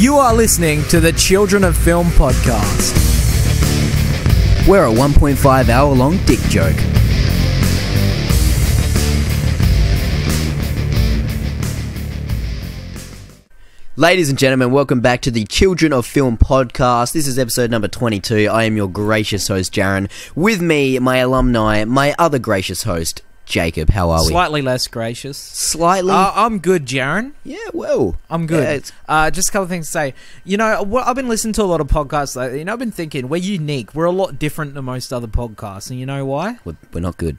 You are listening to the Children of Film podcast. We're a 1.5 hour long dick joke. Ladies and gentlemen, welcome back to the Children of Film podcast. This is episode number 22. I am your gracious host, Jaren. With me, my alumni, my other gracious host, Jacob. How are we? Slightly less gracious. Slightly? I'm good, Jaren. Yeah, well. I'm good. Yeah, just a couple of things to say. You know, I've been listening to a lot of podcasts lately, and I've been thinking, we're unique. We're a lot different than most other podcasts, and you know why? We're not good.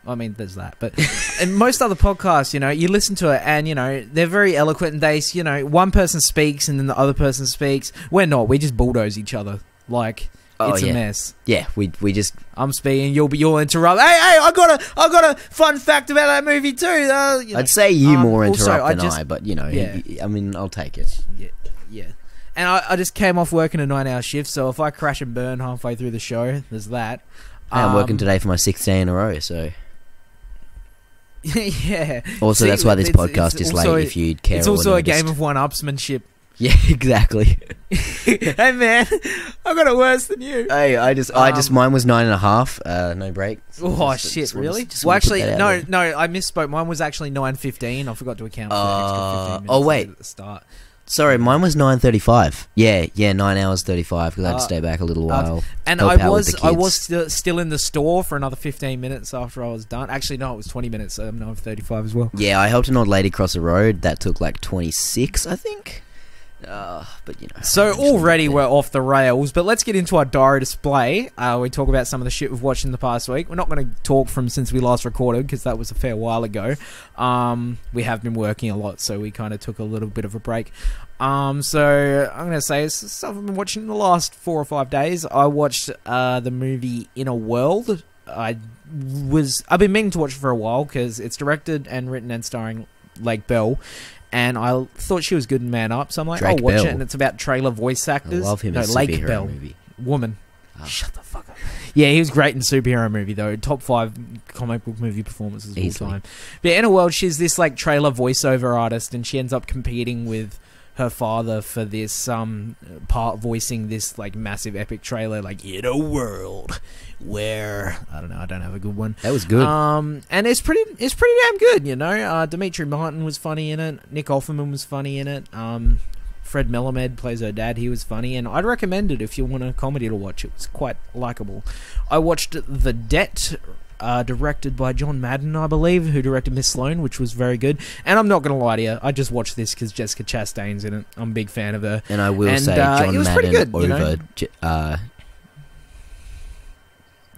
I mean, there's that. But in most other podcasts, you know, you listen to it and, you know, they're very eloquent and they, you know, one person speaks and then the other person speaks. We're not. We just bulldoze each other. Like, it's a mess. Yeah, we just... I'm speaking, you'll interrupt. Hey, I got a fun fact about that movie too. You know. I'd say you more interrupt also, than I, but, you know, yeah. I mean, I'll take it. Yeah. And I just came off working a 9-hour shift, so if I crash and burn halfway through the show, there's that. I'm working today for my 6th day in a row, so... Yeah. Also, See, that's why this podcast is late, if you care. It's also a game of one-upsmanship. Yeah, exactly. Hey, man, I got it worse than you. Hey, I just, mine was 9.5, no break. Oh, shit, really? Well, actually, no, I misspoke. Mine was actually 9:15. I forgot to account for the extra 15 minutes wait. at the start. Sorry, mine was 9:35. Yeah, 9 hours 35 because I had to stay back a little while. And I was still in the store for another 15 minutes after I was done. Actually, no, it was 20 minutes. So 9:35 as well. Yeah, I helped an old lady cross the road. That took like 26, I think. But you know. So already we're off the rails, but let's get into our diary display. We talk about some of the shit we've watched in the past week. We're not going to talk from since we last recorded because that was a fair while ago. We have been working a lot, so we kind of took a little bit of a break. So I'm going to say it's stuff I've been watching in the last 4 or 5 days. I watched the movie Inner World. I've been meaning to watch it for a while because it's directed and written and starring Lake Bell. And I thought she was good in Man Up, so I'm like, I'll watch it. And it's about trailer voice actors. I love him in a Lake superhero Bell, movie. Woman. Shut the fuck up. Yeah, he was great in superhero movie though. Top 5 comic book movie performances of all time. But in a world, she's this like trailer voiceover artist, and she ends up competing with her father for this part voicing this like massive epic trailer, like In a World where I don't know, I don't have a good one. That was good. And it's pretty damn good, you know. Dimitri Martin was funny in it. Nick Offerman was funny in it. Fred Melamed plays her dad. He was funny, and I'd recommend it if you want a comedy to watch. It was quite likable. I watched The Debt, directed by John Madden, I believe, who directed Miss Sloane, which was very good. And I'm not going to lie to you, I just watched this because Jessica Chastain's in it. I'm a big fan of her. And I will say John Madden good, over you know?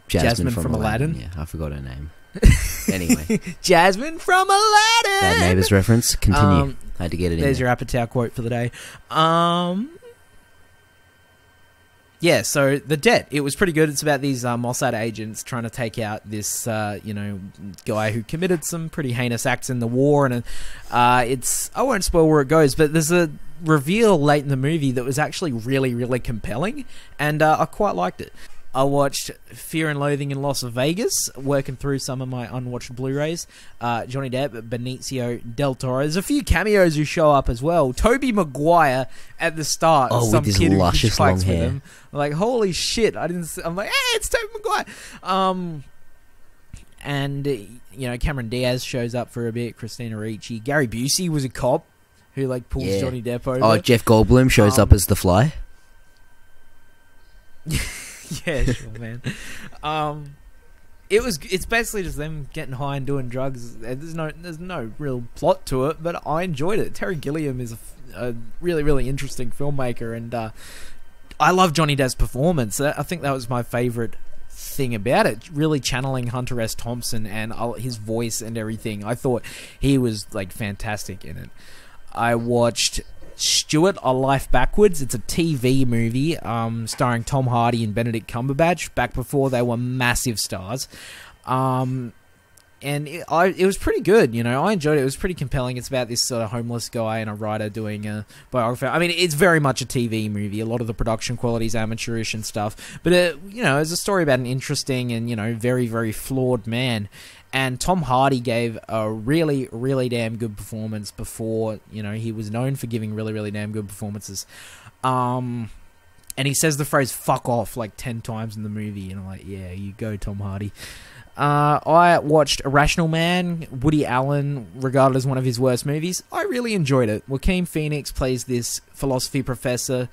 Jasmine from Aladdin. Yeah, I forgot her name. Anyway. Jasmine from Aladdin! Bad Neighbours reference. Continue. I had to get it in There's there. your Apatow quote for the day. Yeah, so The Debt, it was pretty good. It's about these Mossad agents trying to take out this, guy who committed some pretty heinous acts in the war. And I won't spoil where it goes, but there's a reveal late in the movie that was actually really, really compelling. And I quite liked it. I watched Fear and Loathing in Las Vegas, working through some of my unwatched Blu-rays. Johnny Depp, Benicio del Toro. There's a few cameos who show up as well. Tobey Maguire at the start. Oh, some with his kid luscious long hair. I'm like, holy shit. I'm like, hey, it's Tobey Maguire. And, you know, Cameron Diaz shows up for a bit. Christina Ricci. Gary Busey was a cop who, like, pulls Johnny Depp over. Oh, Jeff Goldblum shows up as the Fly. Yeah, sure, man. It's basically just them getting high and doing drugs. There's no real plot to it, but I enjoyed it. Terry Gilliam is a really, really interesting filmmaker, and I love Johnny Depp's performance. I think that was my favorite thing about it, really channeling Hunter S. Thompson and his voice and everything. I thought he was like fantastic in it. I watched Stuart, A Life Backwards. It's a TV movie starring Tom Hardy and Benedict Cumberbatch back before they were massive stars. And it was pretty good, you know. I enjoyed it. It was pretty compelling. It's about this sort of homeless guy and a writer doing a biography. I mean, it's very much a TV movie. A lot of the production quality is amateurish and stuff. But, you know, it's a story about an interesting and, you know, very, very flawed man. And Tom Hardy gave a really, really damn good performance before, he was known for giving really, really damn good performances. And he says the phrase "fuck off" like 10 times in the movie, and I'm like, yeah, you go, Tom Hardy. I watched Irrational Man, Woody Allen, regarded as one of his worst movies. I really enjoyed it. Joaquin Phoenix plays this philosophy professor.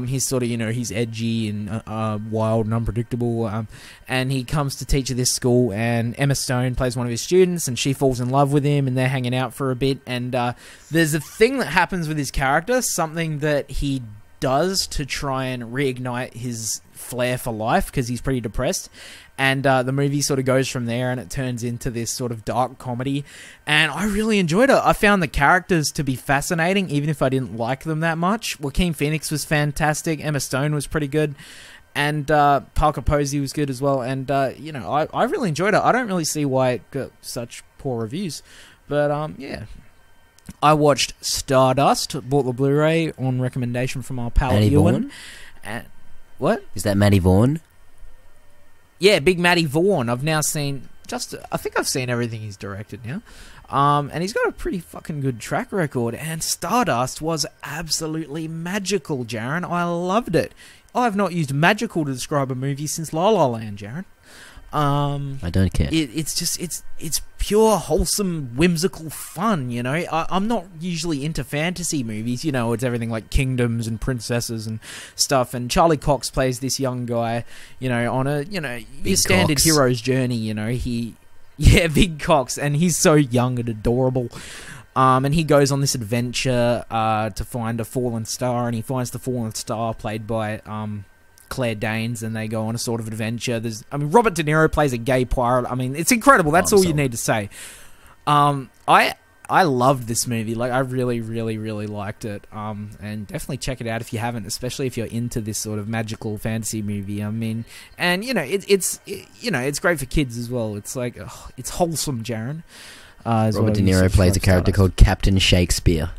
He's sort of, he's edgy and wild and unpredictable. And he comes to teach at this school, and Emma Stone plays one of his students, and she falls in love with him, and they're hanging out for a bit. And there's a thing that happens with his character, something that he does to try and reignite his flair for life, because he's pretty depressed. And the movie sort of goes from there, and it turns into this sort of dark comedy. And I really enjoyed it. I found the characters to be fascinating, even if I didn't like them that much. Joaquin Phoenix was fantastic. Emma Stone was pretty good. And Parker Posey was good as well. And, I really enjoyed it. I don't really see why it got such poor reviews. But, yeah. I watched Stardust, bought the Blu-ray on recommendation from our pal Ewan. What? Is that Matty Vaughn? Yeah, big Matty Vaughn. I've now seen I think I've seen everything he's directed now. And he's got a pretty fucking good track record. And Stardust was absolutely magical, Jaron. I loved it. I've not used magical to describe a movie since La La Land, Jaron. I don't care. It's pure, wholesome, whimsical fun, I'm not usually into fantasy movies, it's everything like kingdoms and princesses and stuff, and Charlie Cox plays this young guy, on a, your standard Cox. Hero's journey, Big Cox, and he's so young and adorable. And he goes on this adventure to find a fallen star, and he finds the fallen star played by Claire Danes, and they go on a sort of adventure. Robert De Niro plays a gay pirate. It's incredible. That's all you need to say. I loved this movie. Like, I really, really, really liked it. And definitely check it out if you haven't, especially if you're into this sort of magical fantasy movie. And it's great for kids as well. It's like, it's wholesome, Jaron. Robert De Niro plays a character called Captain Shakespeare.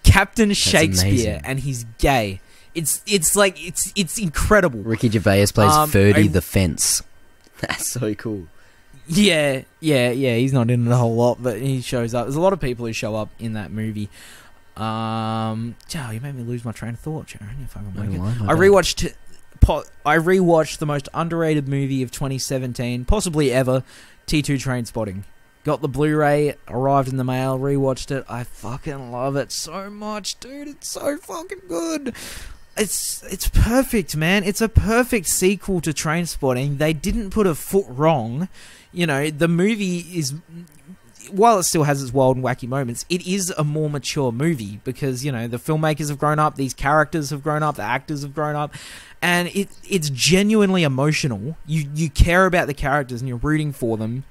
Captain Shakespeare, amazing. and he's gay. It's incredible. Ricky Gervais plays Ferdy the Fence. That's so cool. Yeah. He's not in it a whole lot, but he shows up. There's a lot of people who show up in that movie. You made me lose my train of thought, Sharon. If I can make it. I rewatched the most underrated movie of 2017, possibly ever, T2 Trainspotting. Got the Blu-ray, arrived in the mail, rewatched it. I fucking love it so much, dude. It's so fucking good. It's perfect, man. It's a perfect sequel to Trainspotting. They didn't put a foot wrong. The movie is, while it still has its wild and wacky moments, it is a more mature movie because, the filmmakers have grown up, these characters have grown up, the actors have grown up, and it's genuinely emotional. You care about the characters and you're rooting for them.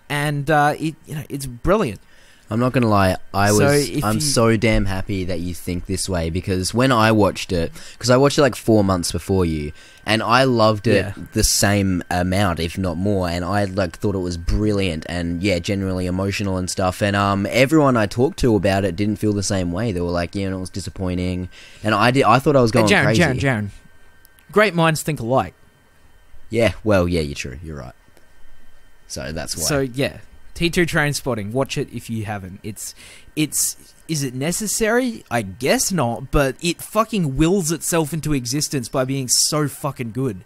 And it's brilliant. I'm not gonna lie, I'm so damn happy that you think this way, because when I watched it, because I watched it like 4 months before you, and I loved it the same amount, if not more, and I thought it was brilliant and genuinely emotional and stuff. And everyone I talked to about it didn't feel the same way. They were like, it was disappointing, and I thought I was going crazy. Jaron, great minds think alike. Yeah, well, you're true. You're right. So that's why. So T2 Trainspotting, watch it if you haven't. Is it necessary? I guess not, but it fucking wills itself into existence by being so fucking good.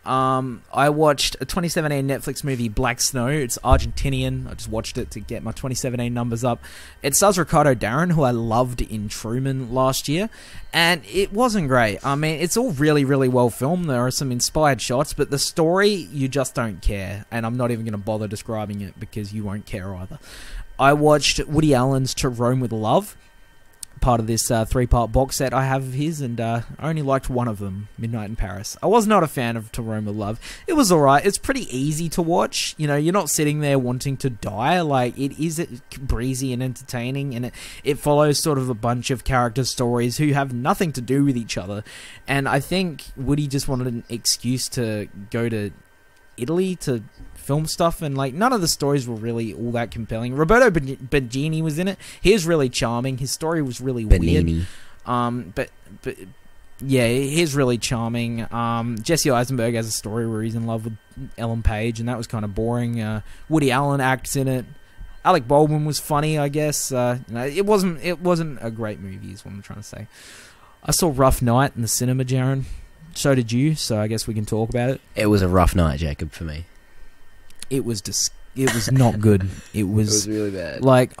I watched a 2017 Netflix movie, Black Snow. It's Argentinian. I just watched it to get my 2017 numbers up. It stars Ricardo Darín, who I loved in Truman last year, and it wasn't great. It's all really, really well filmed. There are some inspired shots, but the story, you just don't care, and I'm not even going to bother describing it because you won't care either. I watched Woody Allen's To Rome with Love, part of this 3-part box set I have of his, and I only liked one of them, Midnight in Paris. I was not a fan of To Rome with Love. It was alright. It's pretty easy to watch. You're not sitting there wanting to die. Like, it is breezy and entertaining, and it follows sort of a bunch of character stories who have nothing to do with each other. And I think Woody just wanted an excuse to go to Italy to film stuff, and none of the stories were really all that compelling. Roberto Benigni was in it. He was really charming. His story was really weird. But Yeah, he's really charming. Jesse Eisenberg has a story where he's in love with Ellen Page, and that was kind of boring. Woody Allen acts in it. Alec Baldwin was funny, I guess. It wasn't a great movie, is what I'm trying to say. I saw Rough Night in the cinema, Jaron. So did you, so I guess we can talk about it. It was a rough night, Jacob, for me. It was it was not good. It was really bad. Like,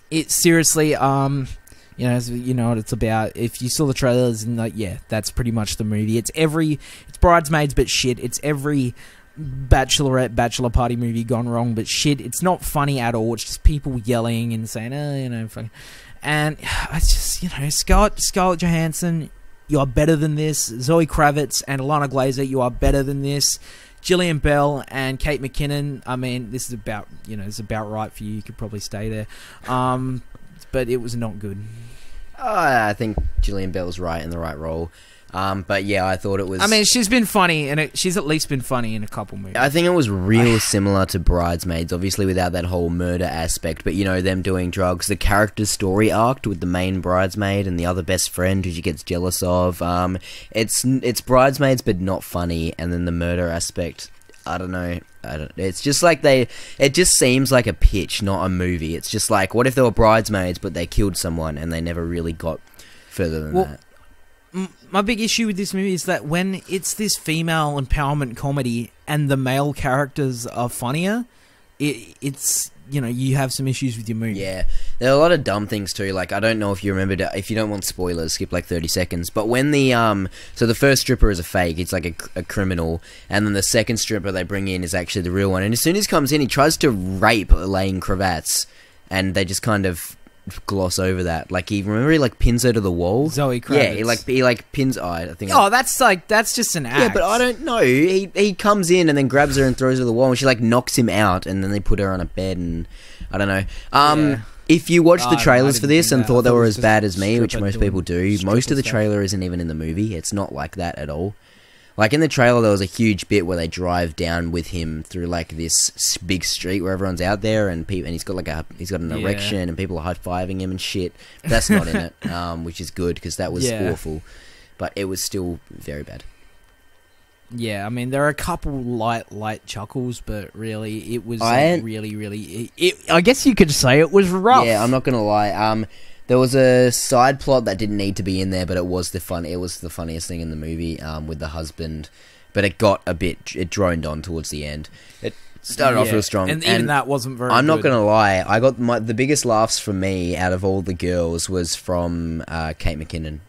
it seriously, you know what it's about. If you saw the trailers, and like, yeah, that's pretty much the movie. It's Bridesmaids, but shit. It's every bachelorette, bachelor party movie gone wrong, but shit. It's not funny at all. It's just people yelling and saying, fucking. And it's just, Scarlett Johansson, you are better than this. Zoe Kravitz and Alana Glazer, you are better than this. Gillian Bell and Kate McKinnon, I mean, this is about, it's about right for you. You could probably stay there. But it was not good. I think Gillian Bell's right in the right role. But yeah, I thought it was... I mean, she's been funny, and she's at least been funny in a couple movies. I think it was real similar to Bridesmaids, obviously without that whole murder aspect, but them doing drugs. The character's story arc with the main bridesmaid and the other best friend who she gets jealous of. It's Bridesmaids, but not funny, and then the murder aspect... I don't know. It's just like it just seems like a pitch, not a movie. It's just like, what if they were bridesmaids, but they killed someone and they never really got further than that? My big issue with this movie is that when it's this female empowerment comedy and the male characters are funnier, it's you have some issues with your movie. Yeah, there are a lot of dumb things too. Like, I don't know if you remember, if you don't want spoilers, skip like 30 seconds. But when so the first stripper is a fake, it's like a criminal, and then the second stripper they bring in is actually the real one. And as soon as he comes in, he tries to rape Elaine Kravitz, and they just kind of gloss over that. Like, he pins her to the wall. Zoe Kravitz. Yeah, he pins. I think. Oh, that's just an act. Yeah, but I don't know. He comes in and then grabs her and throws her to the wall, and she knocks him out, and then they put her on a bed, and I don't know. Yeah. If you watched the trailers for this and thought they were as bad as me, which stripper most people do, most of the trailer isn't even in the movie. It's not like that at all. Like, in the trailer, there was a huge bit where they drive down with him through this big street where everyone's out there, and he's got an erection, and people are high-fiving him and shit. That's not in it, which is good, because that was awful. But it was still very bad. Yeah, I mean, there are a couple light chuckles, but really, it was really... I guess you could say it was rough. Yeah, I'm not gonna lie. There was a side plot that didn't need to be in there, but it was the funniest thing in the movie, with the husband. But it droned on towards the end. It started off real strong, and even that wasn't very. I'm not gonna lie. I got the biggest laughs from me out of all the girls was from Kate McKinnon.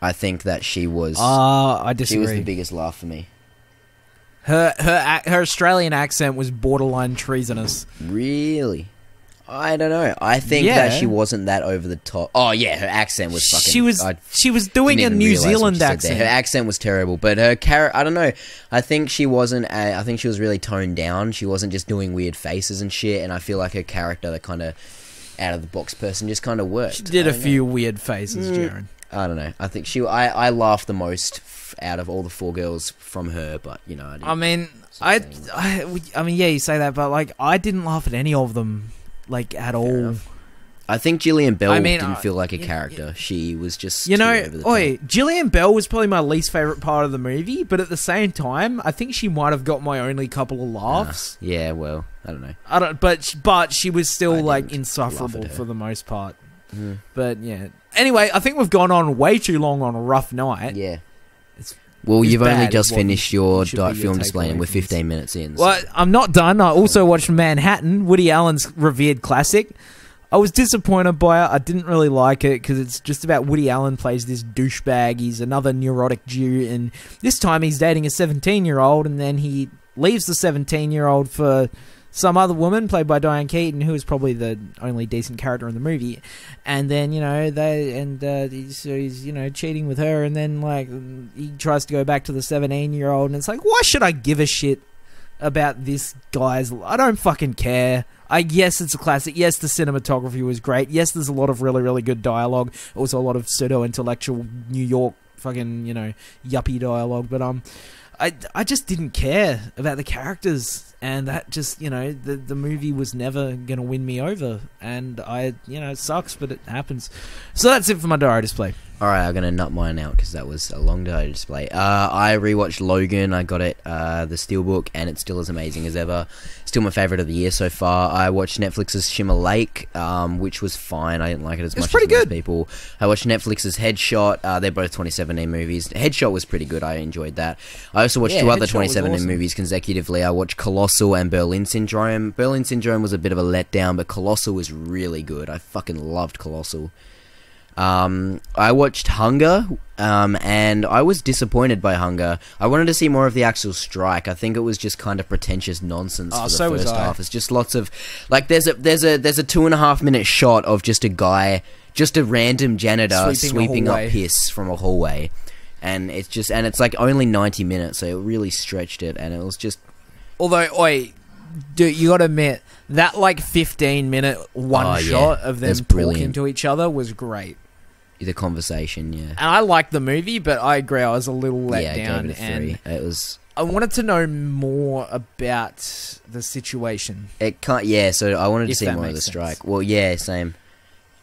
I think that she was. I disagree. She was the biggest laugh for me. Her Australian accent was borderline treasonous. Really? I don't know. I think that she wasn't that over the top. Oh yeah, her accent was fucking. She was doing a New Zealand accent. Her accent was terrible, but her character, I don't know. I think she wasn't. I think she was really toned down. She wasn't just doing weird faces and shit. And I feel like her character, the kind of out of the box person, just kind of worked. She did a few weird faces, Jaron. I don't know. I think I laughed the most out of all the four girls from her, but I mean, yeah, you say that, but I didn't laugh at any of them. At all. Enough. I think Gillian Bell didn't feel like a character. She was just too over the top. Gillian Bell was probably my least favourite part of the movie, but at the same time, I think she might have got my only couple of laughs. Yeah, well, I don't know. But she was still insufferable for the most part. Mm. But yeah. Anyway, I think we've gone on way too long on a rough night. Yeah. Well, you've only just finished your film display, and we're 15 minutes in. So. Well, I'm not done. I also watched Manhattan, Woody Allen's revered classic. I was disappointed by it. I didn't really like it because it's just about Woody Allen plays this douchebag. He's another neurotic Jew, and this time he's dating a 17-year-old, and then he leaves the 17-year-old for some other woman played by Diane Keaton, who is probably the only decent character in the movie. And then he's cheating with her, and then he tries to go back to the 17-year-old, and it's like, why should I give a shit about this guy's? I don't fucking care. Yes, it's a classic. Yes, the cinematography was great. Yes, there's a lot of really, really good dialogue. Also, a lot of pseudo-intellectual New York fucking yuppie dialogue. But I just didn't care about the characters, and that just the movie was never gonna win me over, and it sucks, but it happens. So that's it for my diary display. Alright, I'm gonna nut mine out because that was a long day to display. I rewatched Logan. I got it, the Steelbook, and it's still as amazing as ever. Still my favourite of the year so far. I watched Netflix's Shimmer Lake, which was fine. I didn't like it as much as most people. I watched Netflix's Headshot. They're both 2017 movies. Headshot was pretty good. I enjoyed that. I also watched two other 2017 movies consecutively. I watched Colossal and Berlin Syndrome. Berlin Syndrome was a bit of a letdown, but Colossal was really good. I fucking loved Colossal. I watched Hunger, and I was disappointed by Hunger. I wanted to see more of the actual strike. I think it was just kind of pretentious nonsense for the first half. It's just lots of, like, there's a 2.5 minute shot of just a guy, just a random janitor sweeping up piss from a hallway, and it's like only 90 minutes, so it really stretched it, and it was just. Although, dude, you gotta admit that like 15-minute shot of them talking to each other was great. The conversation, yeah. And I liked the movie, but I agree, I was a little let down. I gave it a 3. It was. I wanted to know more about the situation. It can't. Yeah, so I wanted to see more of the strike. Sense. Well, yeah, same.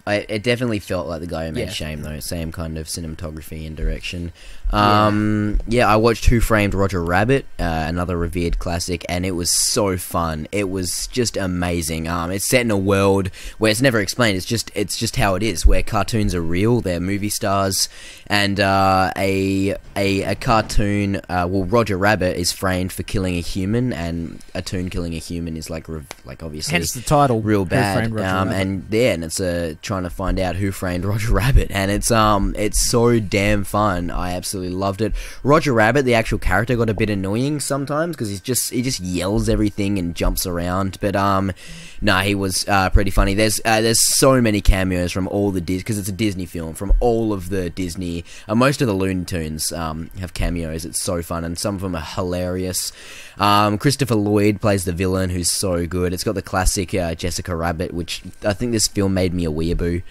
It definitely felt like the guy who made Shame, though. Same kind of cinematography and direction. I watched Who Framed Roger Rabbit, another revered classic, and it was so fun. It was just amazing. It's set in a world where it's never explained. It's just how it is, where cartoons are real. They're movie stars, and a cartoon. Roger Rabbit is framed for killing a human, and a toon killing a human is like obviously hence the title, real bad. And it's trying to find out who framed Roger Rabbit, and it's so damn fun. I absolutely loved it. Roger Rabbit, the actual character, got a bit annoying sometimes because he just yells everything and jumps around. But he was pretty funny. There's so many cameos from all the because it's a Disney film, from all of the Disney. Most of the Looney Tunes have cameos. It's so fun, and some of them are hilarious. Christopher Lloyd plays the villain, who's so good. It's got the classic Jessica Rabbit, which I think this film made me a weeaboo.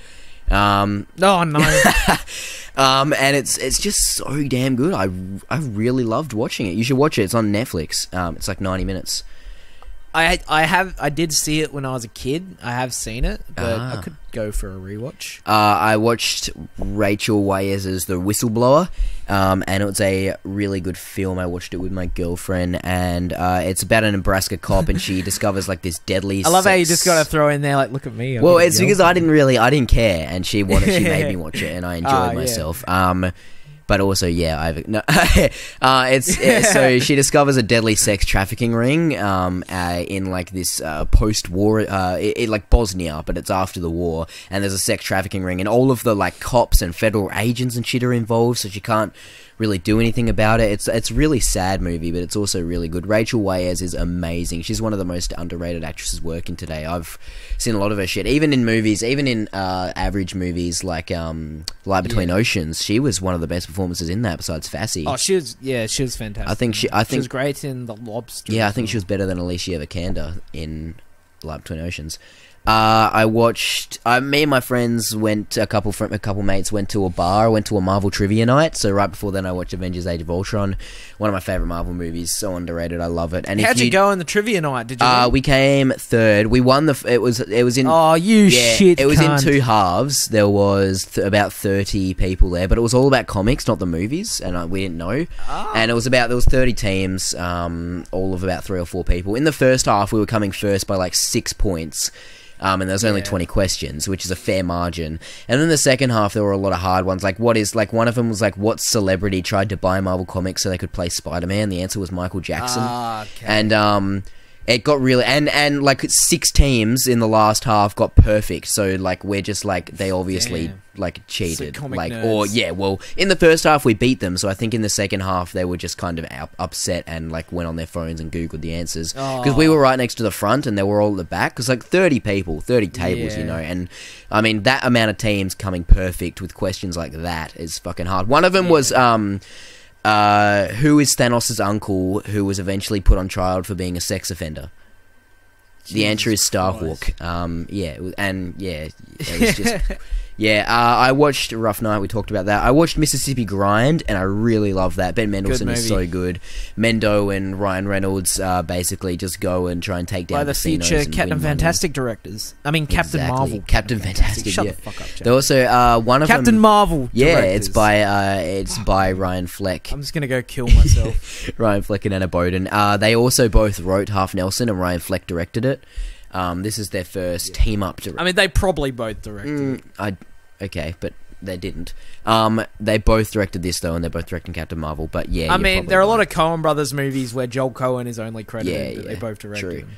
Oh no. And it's just so damn good. I really loved watching it. You should watch it. It's on Netflix. It's like 90 minutes. I did see it when I was a kid. I have seen it, but I could go for a rewatch. I watched Rachel Weisz's The Whistleblower, and it was a really good film. I watched it with my girlfriend, and it's about a Nebraska cop, and she discovers like this deadly. I love how you just got to throw in there, like, look at me. Well, it's because I didn't care, and she made me watch it, and I enjoyed myself. But also, so she discovers a deadly sex trafficking ring in like this post-war, like Bosnia, but it's after the war, and there's a sex trafficking ring, and all of the like cops and federal agents and shit are involved, so she can't really do anything about it. It's a really sad movie, but it's also really good. Rachel Weisz is amazing. She's one of the most underrated actresses working today. I've seen a lot of her shit, even in movies, even in average movies like Light Between Oceans. She was one of the best performances in that, besides Fassi. Oh, she was fantastic. I think she was great in The Lobster. Yeah, I think she was better than Alicia Vikander in Light Between Oceans. I watched. Me and my friends went. A couple mates went to a bar. Went to a Marvel trivia night. So right before then, I watched Avengers: Age of Ultron. One of my favorite Marvel movies. So underrated. I love it. And how'd you go on the trivia night? Did you? We came third. We won the. It was in. Oh, shit! It was in two halves. There was about 30 people there, but it was all about comics, not the movies, and we didn't know. Oh. And there was 30 teams, all of about 3 or 4 people. In the first half, we were coming first by like 6 points. And there was only 20 questions, which is a fair margin. And then the second half, there were a lot of hard ones. Like, one of them was like, what celebrity tried to buy Marvel Comics so they could play Spider-Man? The answer was Michael Jackson. Okay. And it got really... And like 6 teams in the last half got perfect. So, like, we're just like, they obviously, like, cheated. So like, nerds. In the first half, we beat them. So I think in the second half, they were just kind of upset and, like, went on their phones and Googled the answers. Because we were right next to the front and they were all at the back. Because, like, 30 people, 30 tables, you know. And, I mean, that amount of teams coming perfect with questions like that is fucking hard. One of them was... who is Thanos' uncle who was eventually put on trial for being a sex offender? The answer is Starhawk. It was just Yeah, I watched Rough Night. We talked about that. I watched Mississippi Grind, and I really love that. Ben Mendelsohn is so good. Mendo and Ryan Reynolds basically just go and try and take down by the future Captain Fantastic directors. I mean, Captain Marvel. Captain Fantastic. Shut yeah. the fuck up, Jack. They also one of Captain them, Marvel. Yeah, directors. it's by Ryan Fleck. I'm just gonna go kill myself. Ryan Fleck and Anna Boden. They also both wrote Half Nelson, and Ryan Fleck directed it. This is their first team up. I mean, they probably both directed it. Okay, but they didn't. They both directed this though, and they're both directing Captain Marvel. But yeah, I mean, there are a lot of Coen Brothers movies where Joel Coen is only credited, but they both directed true. them.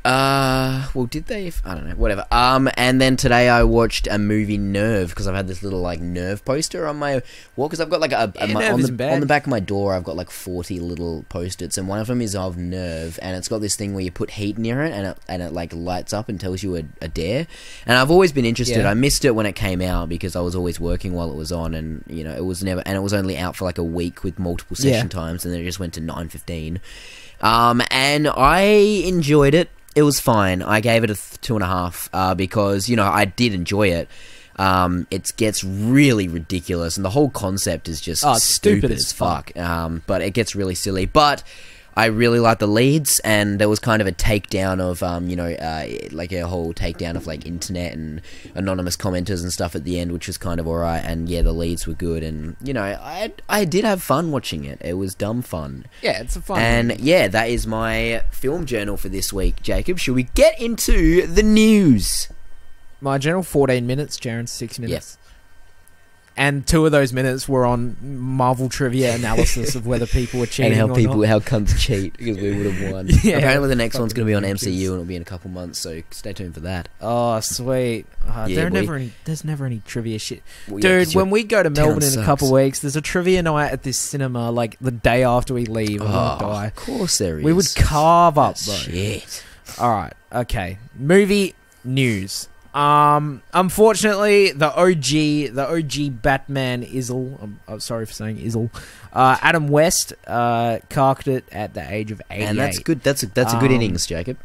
Well, did they? I don't know. Whatever. And then today I watched a movie, Nerve, because I've had this little like Nerve poster on my wall. Because I've got like on the back of my door, I've got like 40 little post-its, and one of them is of Nerve, and it's got this thing where you put heat near it, and it like lights up and tells you a dare. And I've always been interested. Yeah. I missed it when it came out because I was always working while it was on, and you know it was only out for like a week with multiple session times, and then it just went to 9:15. And I enjoyed it. It was fine. I gave it a 2.5 because, you know, I did enjoy it. It gets really ridiculous, and the whole concept is just stupid as fuck. But it gets really silly. But I really like the leads, and there was kind of a takedown of, like a whole takedown of like internet and anonymous commenters and stuff at the end, which was kind of alright. And yeah, the leads were good, and you know, I did have fun watching it. It was dumb fun. Yeah, it's a fun And movie. yeah, that is my film journal for this week, Jacob. Should we get into the news? My journal, 14 minutes, Jaren's 6 minutes. Yep. And 2 of those minutes were on Marvel trivia analysis of whether people were cheating And or how cunts cheat, because we would have won. Yeah, apparently the next one's going to be on ridiculous. MCU, and it'll be in a couple months, so stay tuned for that. Oh, sweet. Yeah, There's never any trivia shit. Well, yeah, Dude, 'cause when we go to Melbourne in sucks. a couple of weeks, there's a trivia night at this cinema, like, the day after we leave. I'm gonna die. Of course there is. We would carve up, bro. Shit. Alright, okay. Movie news. Unfortunately, the OG Batman Izzle, I'm sorry for saying Izzle, Adam West, carked it at the age of 88. And that's good. That's a good innings, Jacob.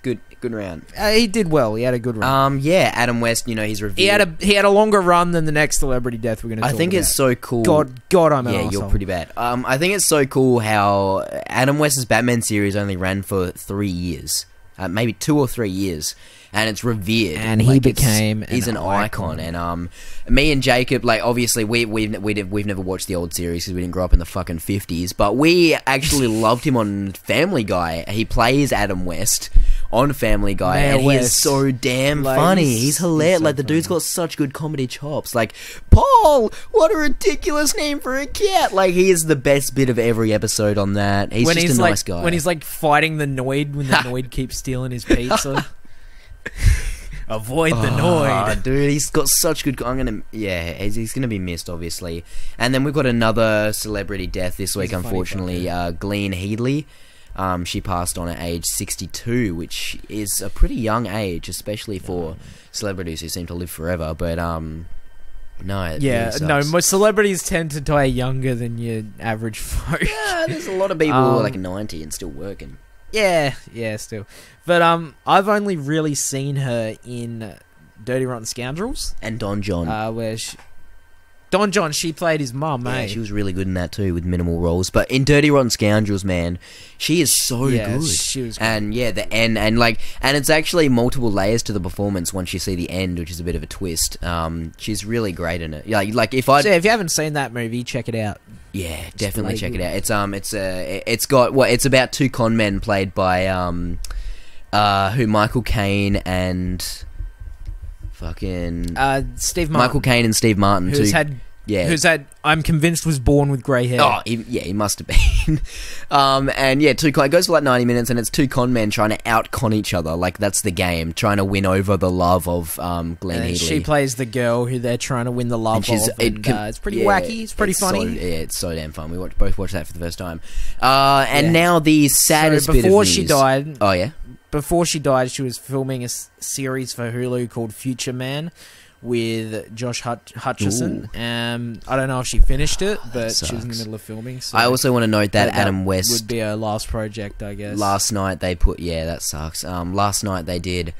Good round. He did well. He had a good run. Yeah, Adam West, you know, he's revealed. He had a longer run than the next celebrity death we're going to talk about. I think it's so cool. God, I'm an Yeah, arsehole. you're pretty bad. I think it's so cool how Adam West's Batman series only ran for 3 years. Maybe 2 or 3 years, and it's revered, and he became he's an icon. And me and Jacob, like, obviously we've never watched the old series because we didn't grow up in the fucking 50s, but we actually loved him on Family Guy. He plays Adam West on Family Guy, Mayor and he West. is so damn Like, funny. He's hilarious. so Like, the funny. dude's got such good comedy chops. Like, Paul, what a ridiculous name for a cat. Like, he is the best bit of every episode on that. He's just a nice guy. When he's like fighting the Noid when the Noid keeps stealing his pizza. Avoid the Noid. Dude, he's got such good... he's gonna be missed, obviously. And then we've got another celebrity death this week, He's a funny unfortunately. Glenn Headley. She passed on at age 62, which is a pretty young age, especially for celebrities who seem to live forever. But no, it really sucks. most celebrities tend to die younger than your average folk. Yeah, there's a lot of people who are like 90 and still working. Yeah, still. But I've only really seen her in Dirty Rotten Scoundrels, And Don John. where Don John, she played his mum, Yeah, she was really good in that too, with minimal roles. But in Dirty Rotten Scoundrels, man, she is so good. She was good. And yeah, the end, and it's actually multiple layers to the performance once you see the end, which is a bit of a twist. She's really great in it. Yeah, like if So if you haven't seen that movie, check it out. yeah, definitely really check good. it out. It's about 2 con men played by Michael Caine and fucking Steve Martin, Michael Caine and Steve Martin, who's too. had, I'm convinced, was born with grey hair. Oh, he must have been. And yeah, it goes for like 90 minutes, and it's 2 con men trying to out-con each other. Like, that's the game, trying to win over the love of Glenn Headley. She plays the girl who they're trying to win the love of. It's pretty wacky. It's pretty funny. It's so damn fun. We both watched that for the first time. And now the saddest bit of before news. she died, Oh, yeah? Before she died, she was filming a series for Hulu called Future Man with Josh Hutcherson. I don't know if she finished it, but she was in the middle of filming. So I also want to note that Adam West would be her last project, I guess. Last night they put... Yeah, that sucks. Last night they did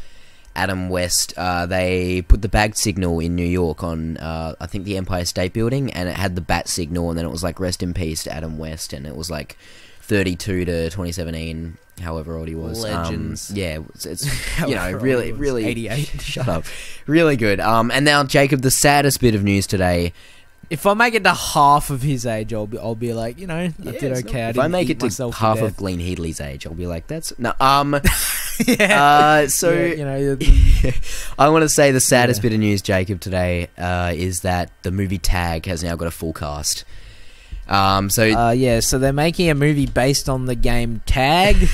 Adam West, they put the bat signal in New York on, I think, the Empire State Building, and it had the bat signal, and then it was like, rest in peace to Adam West, and it was like 32 to 2017, however old he was. Legends. Yeah, it's really... 88. Shut up. Really good. And now, Jacob, the saddest bit of news today. If I make it to half of his age, I'll be like, I did okay. If I make it to half of Glenn Headley's age, I'll be like, that's... No, so... Yeah, I want to say the saddest bit of news, Jacob, today, is that the movie Tag has now got a full cast. So they're making a movie based on the game Tag.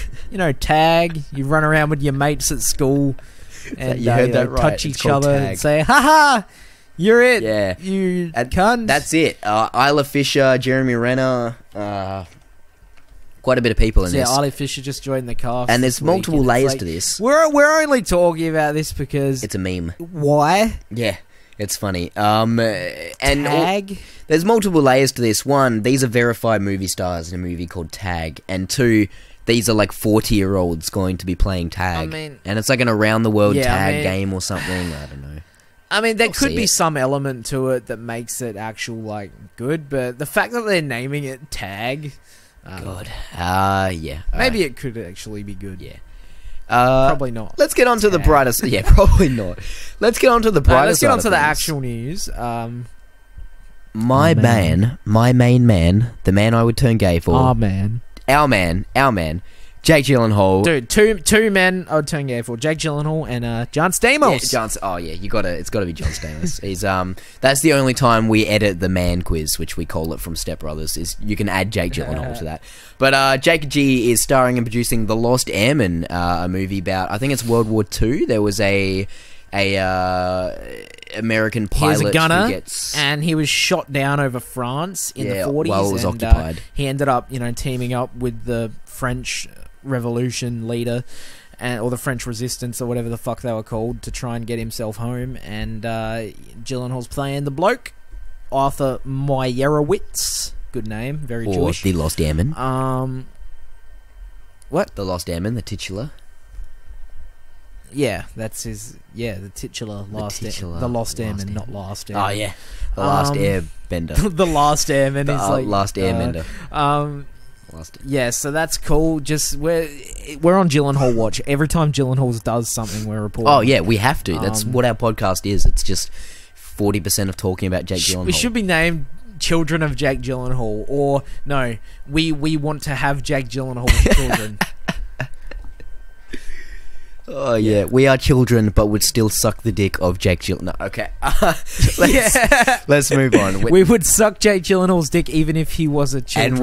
Tag. You run around with your mates at school and you heard that right. touch It's each other Tag. and say, "Ha ha, you're it." Yeah, you cunt. That's it. Isla Fisher, Jeremy Renner, quite a bit of people in this. Yeah, Isla Fisher just joined the cast, and there's multiple layers to this. We're only talking about this because it's a meme. Why? Yeah. It's funny. And Tag? There's multiple layers to this. One, these are verified movie stars in a movie called Tag. And two, these are like 40-year-olds going to be playing Tag. And it's like an around-the-world tag game or something. I don't know. I mean, there could be some element to it that makes it good, but the fact that they're naming it Tag... God. Yeah. Maybe it could actually be good. Yeah. Probably not. Let's get on to the brightest... Yeah, probably not. Let's get on to the brightest Let's get on to the actual news. My main man, the man I would turn gay for. Our man, Jake Gyllenhaal. Dude, two men I would turn gay for. Jake Gyllenhaal and John Stamos. Yeah, it's got to be John Stamos. He's that's the only time we edit the man quiz, which we call it from Step Brothers, is you can add Jake Gyllenhaal to that. But Jake G is starring and producing The Lost Airman, a movie about, I think it's World War II. There was a American pilot. He was a gunner, who gets... and he was shot down over France in the 40s. While it was occupied. He ended up, teaming up with the French Revolution leader, or the French Resistance, or whatever the fuck they were called, to try and get himself home. And Gyllenhaal's playing the bloke, Arthur Meyerowitz. Good name, very Jewish. The Lost Airman. What? The Lost Airman, the titular. Yeah, that's his. Yeah, the titular the Lost Airman, not Last Airman. Oh yeah, the Last Airbender. The Last Airman is like Last Airbender. Yeah, so that's cool. Just we're on Gyllenhaal watch. Every time Gyllenhaal does something, we're reporting. Oh yeah, we have to. That's what our podcast is. It's just 40% of talking about Jake Gyllenhaal. We should be named Children of Jake Gyllenhaal, or no, we want to have Jake Gyllenhaal's children. Oh yeah, we are children, but would still suck the dick of Jake Gyllenhaal. No, okay, let's move on. We would suck Jake Gyllenhaal's dick even if he was a child.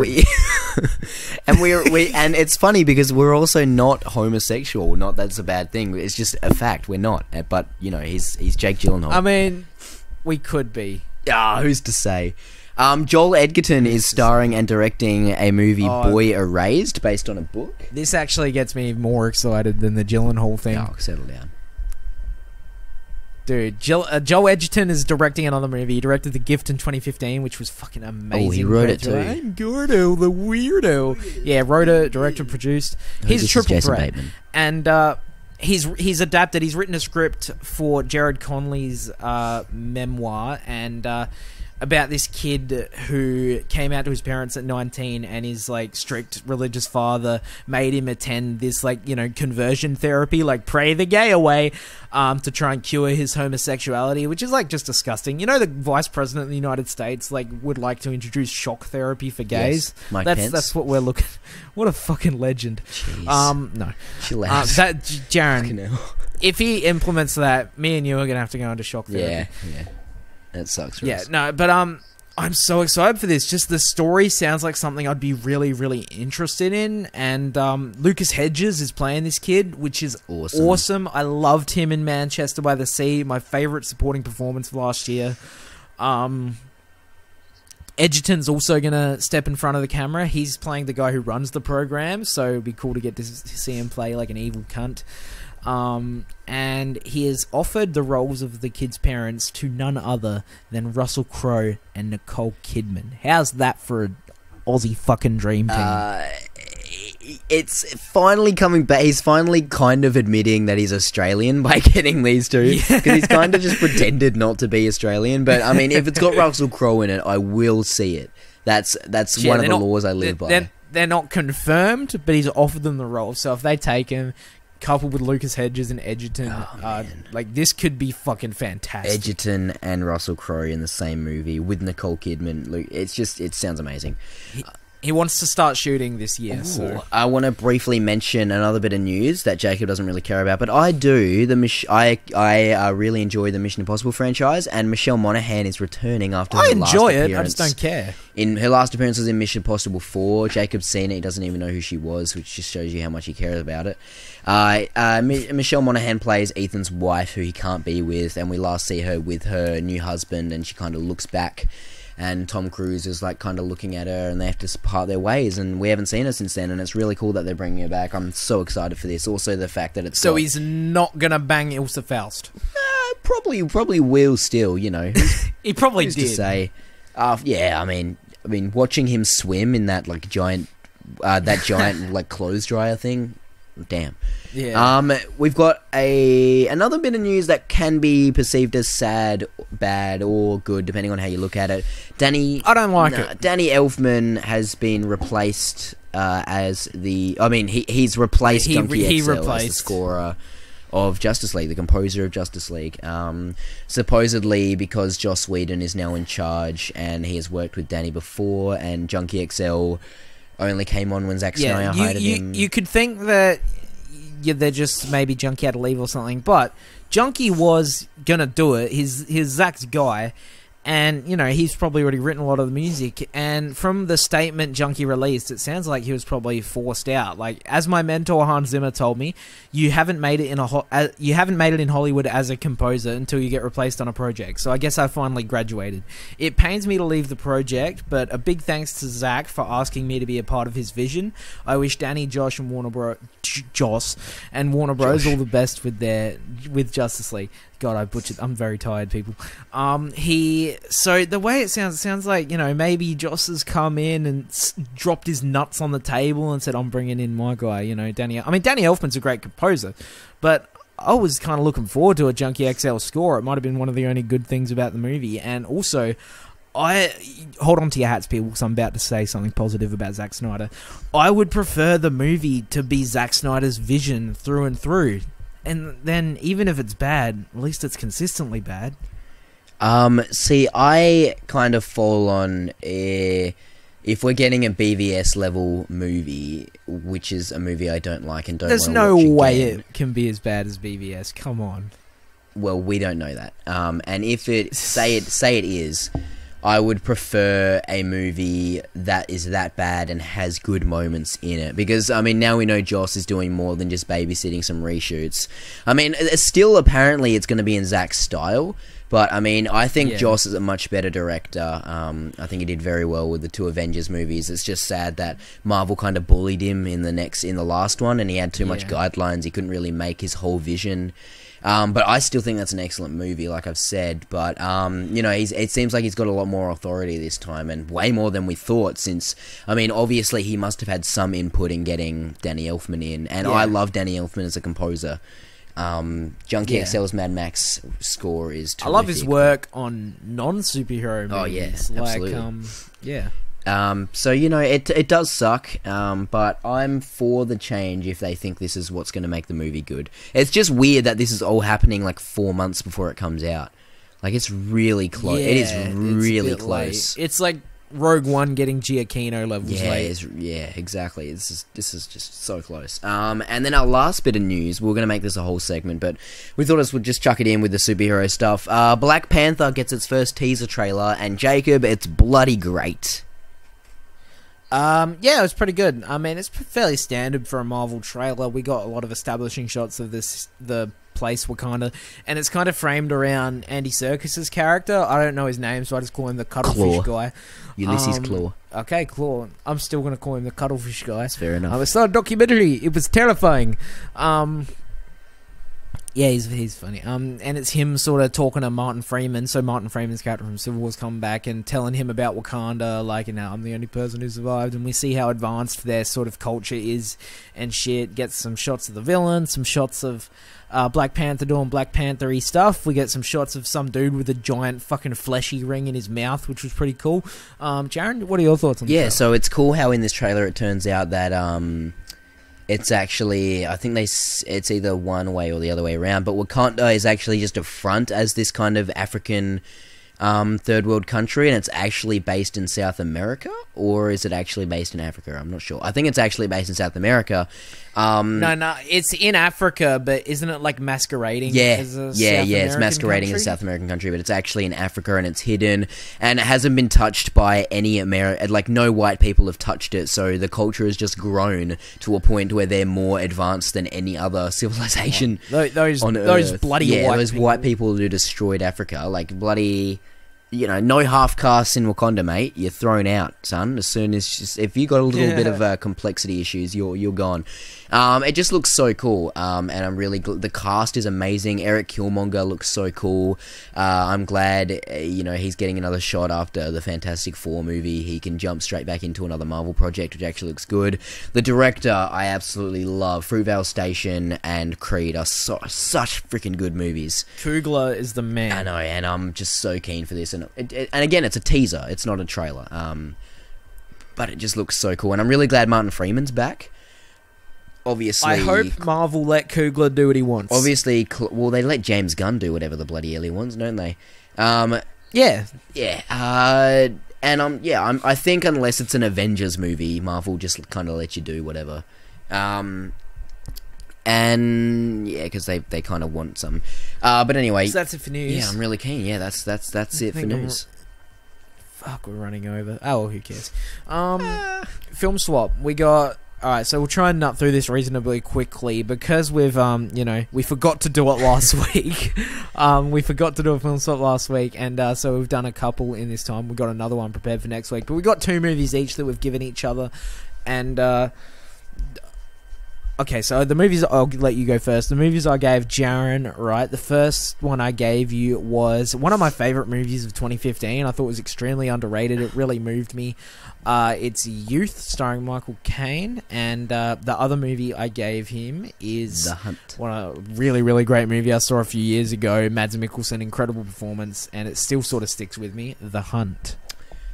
And and it's funny because we're also not homosexual. Not that's a bad thing. It's just a fact. We're not. But he's Jake Gyllenhaal. I mean, we could be. Who's to say? Joel Edgerton is starring and directing a movie, Boy Erased, based on a book. This actually gets me more excited than the Gyllenhaal thing. Oh, settle down. Dude, Joel Edgerton is directing another movie. He directed The Gift in 2015, which was fucking amazing. Oh, he wrote it too. I'm Gordo, the weirdo. Yeah, wrote it, directed, produced. He's a triple threat. And he's adapted. He's written a script for Jared Conley's memoir, and about this kid who came out to his parents at 19, and his strict religious father made him attend this conversion therapy, pray the gay away, to try and cure his homosexuality, which is just disgusting. The vice president of the United States would like to introduce shock therapy for gays. Yes, Mike Pence. That's what we're looking. What a fucking legend. Jeez. No, chill out. Jaron, if he implements that, me and you are gonna have to go into shock therapy. Yeah. That sucks. Yeah, no, but I'm so excited for this. Just the story sounds like something I'd be really, really interested in. And Lucas Hedges is playing this kid, which is awesome. I loved him in Manchester by the Sea. My favourite supporting performance of last year. Edgerton's also going to step in front of the camera. He's playing the guy who runs the program, so it'd be cool to get to see him play like an evil cunt. And he has offered the roles of the kids' parents to none other than Russell Crowe and Nicole Kidman. How's that for an Aussie fucking dream team? it's finally coming back. He's finally kind of admitting that he's Australian by getting these two, because he's kind of just pretended not to be Australian. But I mean, if it's got Russell Crowe in it, I will see it. That's one of the laws I live by. They're not confirmed, but he's offered them the role. So if they take him, coupled with Lucas Hedges and Edgerton, like, this could be fucking fantastic. Edgerton and Russell Crowe in the same movie with Nicole Kidman. It sounds amazing. He wants to start shooting this year. So I want to briefly mention another bit of news that Jacob doesn't really care about, but I do. I really enjoy the Mission Impossible franchise, and Michelle Monaghan is returning after her last appearance. I enjoy it, I just don't care. In her last appearance was in Mission Impossible 4. Jacob's seen it, he doesn't even know who she was, which just shows you how much he cares about it. Michelle Monaghan plays Ethan's wife, who he can't be with, and we last see her with her new husband, and she kind of looks back, and Tom Cruise is like kind of looking at her, and they have to part their ways, and we haven't seen her since then, and it's really cool that they're bringing her back. I'm so excited for this. Also, the fact that it's he's not gonna bang Ilsa Faust. Probably will still, you know. He probably did. To say, yeah. I mean, watching him swim in that like giant like clothes dryer thing. Damn. Yeah. We've got another bit of news that can be perceived as sad, bad, or good, depending on how you look at it. I don't like it. Danny Elfman has been replaced as the... I mean, he's replaced Junkie XL as the scorer of Justice League, the composer of Justice League. Supposedly because Joss Whedon is now in charge, and he has worked with Danny before, and Junkie XL only came on when Zack Snyder hired him. You could think that they're just maybe Junkie had to leave or something, but Junkie was gonna do it. He's Zack's guy, and you know he's probably already written a lot of the music. And from the statement Junkie released, it sounds like he was probably forced out. Like, as my mentor Hans Zimmer told me, you haven't made it in Hollywood as a composer until you get replaced on a project. So I guess I finally graduated. It pains me to leave the project, but a big thanks to Zack for asking me to be a part of his vision. I wish Danny, Josh, and Warner Bros. All the best with Justice League. God, I butchered. I'm very tired, people. So the way it sounds like, you know, maybe Joss has come in and dropped his nuts on the table and said, "I'm bringing in my guy." You know, Danny. I mean, Danny Elfman's a great composer, but I was kind of looking forward to a Junkie XL score. It might have been one of the only good things about the movie, and also, hold on to your hats, people, because I'm about to say something positive about Zack Snyder. I would prefer the movie to be Zack Snyder's vision through and through. And then, even if it's bad, at least it's consistently bad. See, I kind of fall on if we're getting a BVS level movie, which is a movie I don't like and don't. There's no way it can be as bad as BVS. Come on. Well, we don't know that. And if it say it is, I would prefer a movie that is that bad and has good moments in it. Because, I mean, now we know Joss is doing more than just babysitting some reshoots. I mean, still, apparently, it's going to be in Zack's style. But, I mean, I think Joss is a much better director. I think he did very well with the 2 Avengers movies. It's just sad that Marvel kind of bullied him in the last one, and he had too much guidelines. He couldn't really make his whole vision. But I still think that's an excellent movie, like I've said. But, you know, it seems like he's got a lot more authority this time, and way more than we thought, since, I mean, obviously he must have had some input in getting Danny Elfman in, and I love Danny Elfman as a composer. Junkie XL's Mad Max score is terrific. I love his work on non-superhero movies. Oh, yeah, absolutely. So, you know, it does suck, but I'm for the change if they think this is what's going to make the movie good. It's just weird that this is all happening like 4 months before it comes out. Like, it's really close. It is really close. Late. It's like Rogue One getting Giacchino levels late. Yeah, exactly. This is just so close. And then our last bit of news, we're going to make this a whole segment, but we thought us would just chuck it in with the superhero stuff. Black Panther gets its first teaser trailer, and Jacob, it's bloody great. Yeah, it was pretty good. I mean, it's fairly standard for a Marvel trailer. We got a lot of establishing shots of the place Wakanda, and it's kind of framed around Andy Serkis's character. I don't know his name, so I just call him the Cuttlefish guy. Ulysses Claw. Okay, Claw. I'm still going to call him the Cuttlefish guy. That's fair enough. I saw a documentary. It was terrifying. Yeah, he's funny. And it's him sort of talking to Martin Freeman. So Martin Freeman's character from Civil War's come back and telling him about Wakanda, like, you know, I'm the only person who survived. And we see how advanced their sort of culture is and shit. Gets some shots of the villain, some shots of Black Panther doing Black Panther-y stuff. We get some shots of some dude with a giant fucking fleshy ring in his mouth, which was pretty cool. Jaron, what are your thoughts on this? Yeah, so it's cool how in this trailer it turns out that it's actually, I think it's either one way or the other way around, but Wakanda is actually just a front as this kind of African third world country, and it's actually based in South America, or is it actually based in Africa? I'm not sure. I think it's actually based in South America. No, it's in Africa, but isn't it like masquerading? As a South it's masquerading as a South American country, but it's actually in Africa, and it's hidden, and it hasn't been touched by any no white people have touched it, so the culture has just grown to a point where they're more advanced than any other civilization those on those Earth. bloody white people who destroyed Africa, like bloody... You know, no half castes in Wakanda, mate. You're thrown out, son. As soon as if you got a little bit of complexity issues, you're gone. It just looks so cool, and I'm really the cast is amazing. Eric Killmonger looks so cool. I'm glad he's getting another shot after the Fantastic Four movie. He can jump straight back into another Marvel project, which actually looks good. The director I absolutely love. Fruitvale Station and Creed are such freaking good movies. Coogler is the man. I know, and I'm just so keen for this. And again, it's a teaser. It's not a trailer. But it just looks so cool, and I'm really glad Martin Freeman's back. Obviously, I hope Marvel let Coogler do what he wants. Obviously, they let James Gunn do whatever the bloody hell he wants, don't they? Yeah. I think unless it's an Avengers movie, Marvel just kind of let you do whatever. Because they kind of want some. But anyway, so that's it for news. Yeah, I'm really keen. Yeah, that's it for news. Fuck, we're running over. Oh, well, who cares? Film swap. We got. All right, so we'll try and nut through this reasonably quickly because we've we forgot to do it last week. We forgot to do a film swap last week, and so we've done a couple in this time. We got another one prepared for next week, but we got 2 movies each that we've given each other, and. Okay, so the movies, I'll let you go first. The movies I gave Jaron, right? The first one I gave you was one of my favourite movies of 2015. I thought it was extremely underrated. It really moved me. It's Youth, starring Michael Caine. And the other movie I gave him is... The Hunt. A really, really great movie I saw a few years ago. Mads Mikkelsen, incredible performance. And it still sort of sticks with me. The Hunt.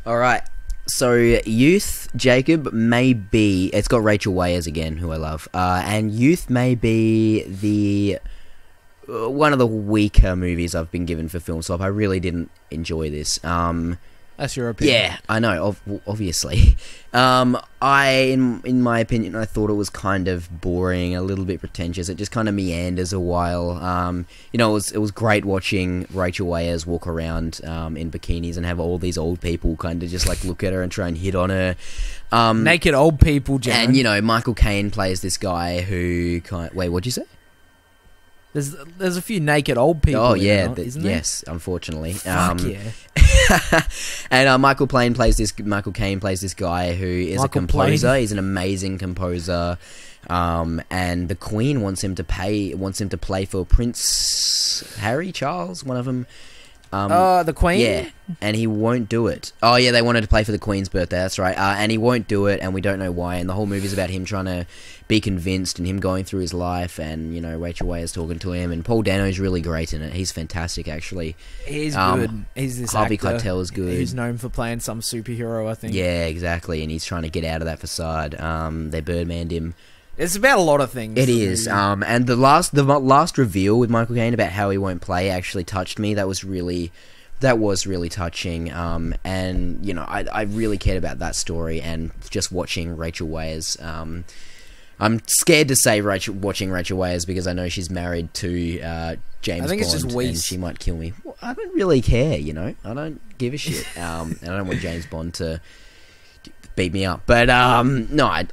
All right. So, Youth, Jacob, may be... It's got Rachel Weisz again, who I love. And Youth may be the... one of the weaker movies I've been given for Film Swap. I really didn't enjoy this. That's your opinion. Yeah, I know, obviously. In my opinion, I thought it was kind of boring, a little bit pretentious. It just kind of meanders a while. It was great watching Rachel Weisz walk around in bikinis and have all these old people kind of just like look at her and try and hit on her. Naked old people, Jaron. And, Michael Caine plays this guy who Wait, what'd you say? There's a few naked old people. Oh yeah, isn't there? Yes, unfortunately. Fuck yeah. And Michael Caine plays this guy who is a composer. Plain. He's an amazing composer. And the Queen wants him to play for Prince Harry, Charles, one of them. The Queen? Yeah, and he won't do it. Oh yeah, they wanted to play for the Queen's birthday, that's right. And he won't do it, and we don't know why. And the whole movie's about him trying to be convinced and him going through his life, and, Rachel Weisz talking to him, and Paul Dano's really great in it. He's fantastic, actually. He's good. He's this Harvey actor Keitel is good. Who's known for playing some superhero, I think. Yeah, exactly, and he's trying to get out of that facade. They Birdmaned him. It's about a lot of things. It is, and the last reveal with Michael Caine about how he won't play actually touched me. That was really touching. And I really cared about that story, and just watching Rachel Weisz. I'm scared to say watching Rachel Weisz because I know she's married to James Bond, it's just and she might kill me. Well, I don't really care, I don't give a shit, and I don't want James Bond to beat me up. But no,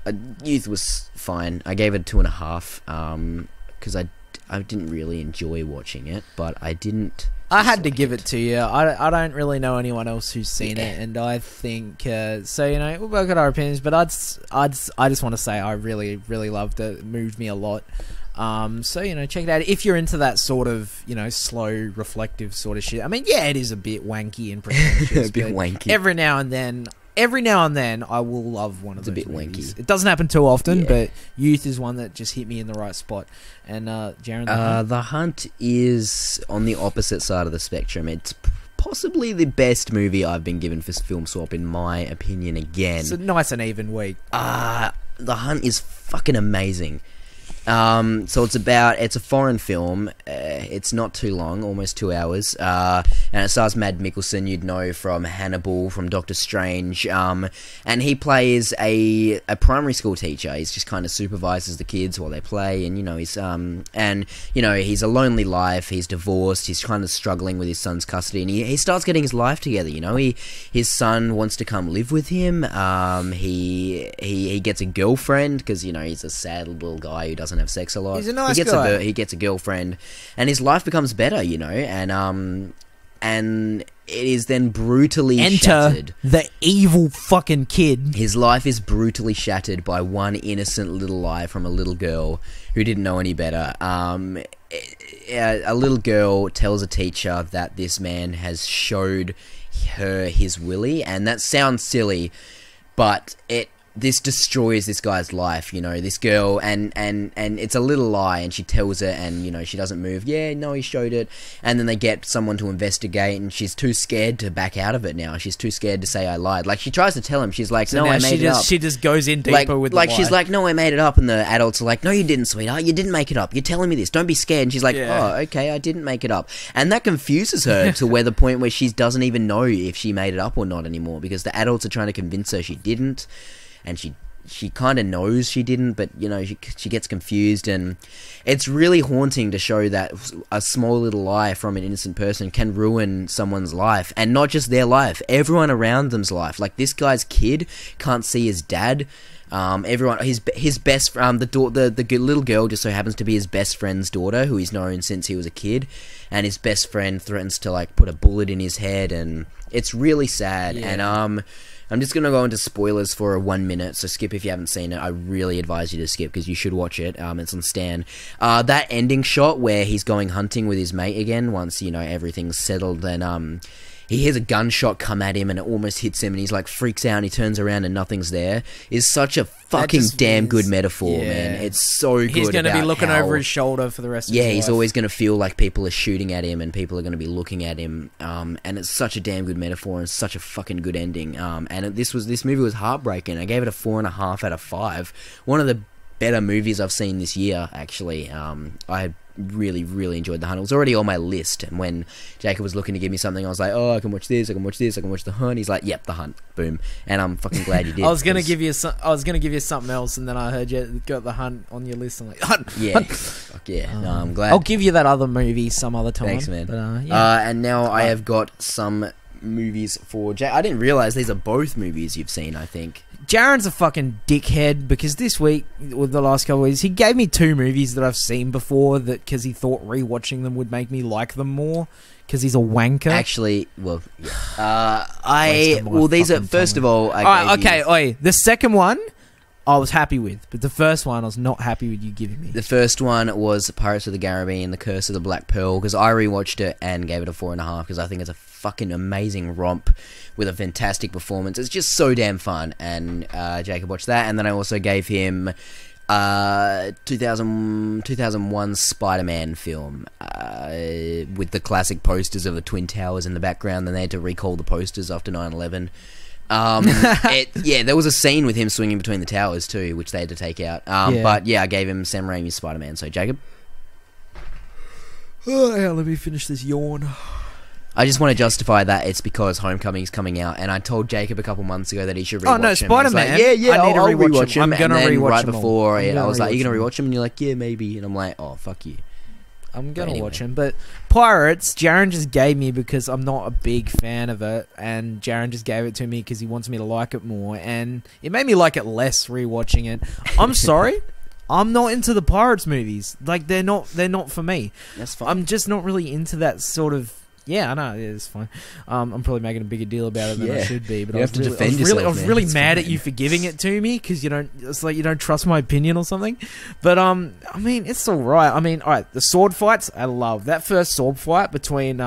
Youth was fine. I gave it 2.5 because I didn't really enjoy watching it, but I didn't. I had to give it to you. I don't really know anyone else who's seen it, and I think so. We'll both got our opinions, but I just want to say I really, really loved it. It moved me a lot. So, check it out if you're into that sort of, slow, reflective sort of shit. I mean, yeah, it is a bit wanky and pretentious. A bit wanky. Every now and then, I will love one of those movies. Wanky. It doesn't happen too often, but Youth is one that just hit me in the right spot. And, Jaron, The Hunt is on the opposite side of the spectrum. It's possibly the best movie I've been given for Film Swap, in my opinion, again. It's a nice and even week. The Hunt is fucking amazing. So it's a foreign film. It's not too long, almost 2 hours. And it stars Mads Mikkelsen, you'd know from Hannibal, from Doctor Strange. And he plays a primary school teacher. He's just kind of supervises the kids while they play. And, he's he's a lonely life. He's divorced. He's kind of struggling with his son's custody. And he starts getting his life together, His son wants to come live with him. He gets a girlfriend because, he's a sad little guy who doesn't have sex a lot. He's a nice guy. He gets a girlfriend, and his life becomes better, and it is then brutally shattered. The evil fucking kid. His life is brutally shattered by one innocent little lie from a little girl who didn't know any better. A little girl tells a teacher that this man has showed her his willy, and that sounds silly, but this destroys this guy's life, this girl, and it's a little lie, and she tells it, and, she doesn't move. Yeah, no, he showed it. And then they get someone to investigate, and she's too scared to back out of it now. She's too scared to say I lied. Like, she tries to tell him. She's like, so no, I made it up. She just goes in deeper with the lie. She's like, no, I made it up, and the adults are like, no, you didn't, sweetheart. You didn't make it up. You're telling me this. Don't be scared. And she's like, oh, okay, I didn't make it up. And that confuses her to where the point where she doesn't even know if she made it up or not anymore, because the adults are trying to convince her she didn't. And she kind of knows she didn't, but, she gets confused, and it's really haunting to show that a small little lie from an innocent person can ruin someone's life, and not just their life, everyone around them's life. Like, this guy's kid can't see his dad. His best the little girl just so happens to be his best friend's daughter, who he's known since he was a kid, and his best friend threatens to put a bullet in his head, and it's really sad. And I'm just going to go into spoilers for 1 minute, so skip if you haven't seen it. I really advise you to skip, because you should watch it. It's on Stan. That ending shot where he's going hunting with his mate again, once, everything's settled, and he hears a gunshot come at him, and it almost hits him, and he's freaks out, and he turns around, and nothing's there, is such a fucking damn good metaphor, man. It's so good. He's going to be looking over his shoulder for the rest of his life. He's always going to feel like people are shooting at him, and people are going to be looking at him, and it's such a damn good metaphor, and such a fucking good ending. This movie was heartbreaking. I gave it a 4.5 out of 5. One of the better movies I've seen this year, actually. I really, really enjoyed The Hunt. It was already on my list, and when Jacob was looking to give me something, I was like, oh, I can watch this, I can watch this, I can watch The Hunt. He's like, yep, The Hunt. Boom. And I'm fucking glad you did. I was gonna give you something else, and then I heard you got The Hunt on your list. I'm like, Hunt. Yeah. Fuck yeah. No, I'm glad. I'll give you that other movie some other time. Thanks, man. But, and now I have got some movies for Jay. I didn't realize these are both movies you've seen, I think. Jaron's a fucking dickhead, because this week, with the last couple of weeks, he gave me 2 movies that I've seen before, that because he thought rewatching them would make me like them more, because he's a wanker. Actually, well, yeah. These are, first of all, the second one I was happy with, but the first one I was not happy with you giving me. The first one was Pirates of the Caribbean, The Curse of the Black Pearl, because I rewatched it and gave it a 4.5, because I think it's a fucking amazing romp with a fantastic performance. It's just so damn fun, and Jacob watched that, and then I also gave him 2001 Spider-Man film with the classic posters of the Twin Towers in the background, and they had to recall the posters after 9/11. There was a scene with him swinging between the towers too, which they had to take out. But yeah, I gave him Sam Raimi's Spider-Man. So Jacob, let me finish this yawn. I just want to justify that it's because Homecoming's coming out, and I told Jacob a couple months ago that he should rewatch him. Oh no, Spider-Man! Like, I need to rewatch him. I'm gonna and then rewatch right him before I was like, "Are you gonna rewatch him?" And you're like, "Yeah, maybe." And I'm like, "Oh, fuck you." I'm gonna watch him, but Pirates, Jaron just gave me because I'm not a big fan of it, and Jaron just gave it to me because he wants me to like it more, and it made me like it less rewatching it. I'm sorry, I'm not into the Pirates movies. Like they're not for me. That's fine. I'm just not really into that sort of Yeah, I know. Yeah, it's fine. I'm probably making a bigger deal about it than I should be. But You have to defend yourself, I was man. really It's mad fine. at you for giving it to me because you don't. It's like you don't trust my opinion or something. But I mean, it's all right. I mean, all right. The sword fights, I love that first sword fight between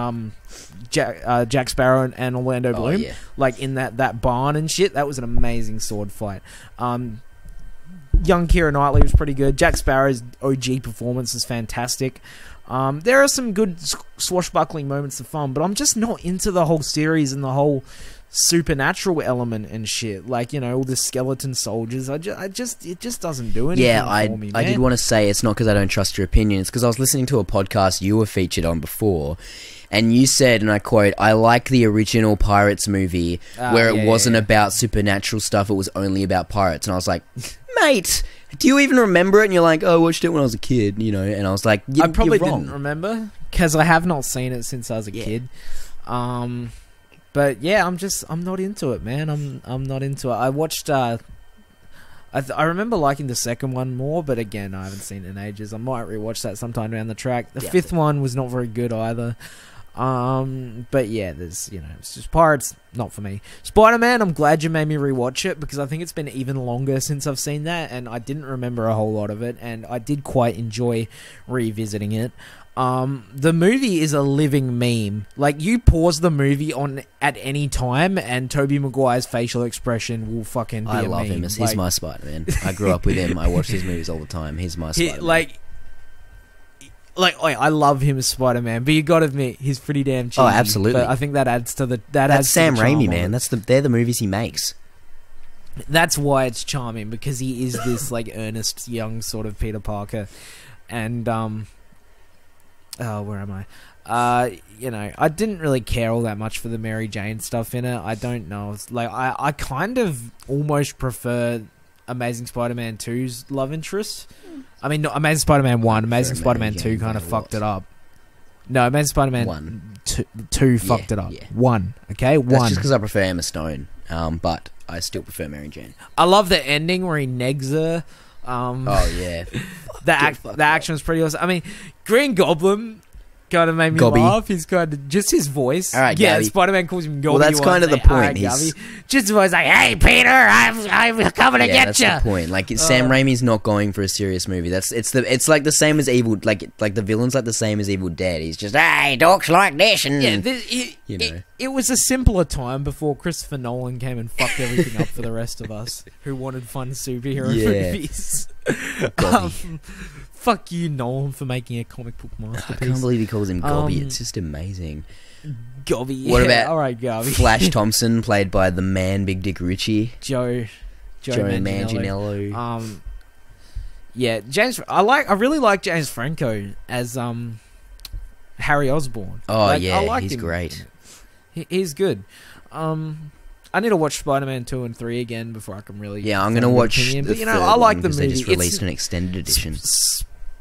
Jack Sparrow and Orlando Bloom, yeah. like in that barn and shit. That was an amazing sword fight. Young Keira Knightley was pretty good. Jack Sparrow's OG performance is fantastic. There are some good swashbuckling moments of fun, but I'm just not into the whole series and the whole supernatural element and shit. Like, you know, all the skeleton soldiers. it just doesn't do anything for me, man. I did want to say it's not because I don't trust your opinion. It's because I was listening to a podcast you were featured on before, and you said, and I quote, "I like the original Pirates movie where it wasn't about supernatural stuff. It was only about pirates." And I was like, mate, do you even remember it? And you're like, "Oh, I watched it when I was a kid," you know. And I was like, I probably you're wrong. didn't remember because I have not seen it since I was a kid. But yeah, I'm not into it, man. I'm not into it. I watched. I remember liking the second one more, but again, I haven't seen it in ages. I might rewatch that sometime down the track. The fifth one was not very good either. But yeah, there's, you know, it's just Pirates, not for me. Spider-Man, I'm glad you made me rewatch it because I think it's been even longer since I've seen that, and I didn't remember a whole lot of it, and I did quite enjoy revisiting it. The movie is a living meme. Like, you pause the movie on at any time, and Tobey Maguire's facial expression will fucking be a meme. I love him. He's my Spider-Man. I grew up with him. I watch his movies all the time. He's my Spider-Man. I love him as Spider-Man, but you gotta admit he's pretty damn cheesy. Oh, absolutely. But I think that adds to the That's Sam Raimi, man. That's They're the movies he makes. That's why it's charming, because he is this like earnest young sort of Peter Parker, and where am I? You know, I didn't really care all that much for the Mary Jane stuff in it. I don't know. It's like I kind of almost prefer Amazing Spider-Man 2's love interest. I mean, not Amazing Spider-Man 1. Amazing Spider-Man 2 kind of fucked it up. No, Amazing Spider-Man 2 fucked it up. Yeah. 1, okay? 1. That's just because I prefer Emma Stone, but I still prefer Mary Jane. I love the ending where he negs her. Oh, yeah. The action was pretty awesome. I mean, Green Goblin kind of made me laugh. He's kind of just his voice. All right, yeah, Gabby. Spider-Man calls him Gobby. Well, that's kind of the point. All right, Gabby. Just his voice like, "Hey, Peter, I'm coming to get that's you." the point. Like, Sam Raimi's not going for a serious movie. It's like the same as Evil. Like the villain's like the same as Evil Dead. He's just, "Hey, talks like this," and you know. It was a simpler time before Christopher Nolan came and fucked everything up for the rest of us who wanted fun superhero movies. Fuck you, Nolan, for making a comic book masterpiece. I can't believe he calls him Gobby. It's just amazing. Gobby. What about all right, Gobby? Flash Thompson, played by the man Big Dick Ritchie? Joe Manganiello. Yeah, I really like James Franco as Harry Osborn. Oh, I yeah, liked he's him. great. He's good. I need to watch Spider-Man 2 and 3 again before I can really... Yeah, I'm going to watch the but, you know, third I like one the because movie. they just released an extended edition.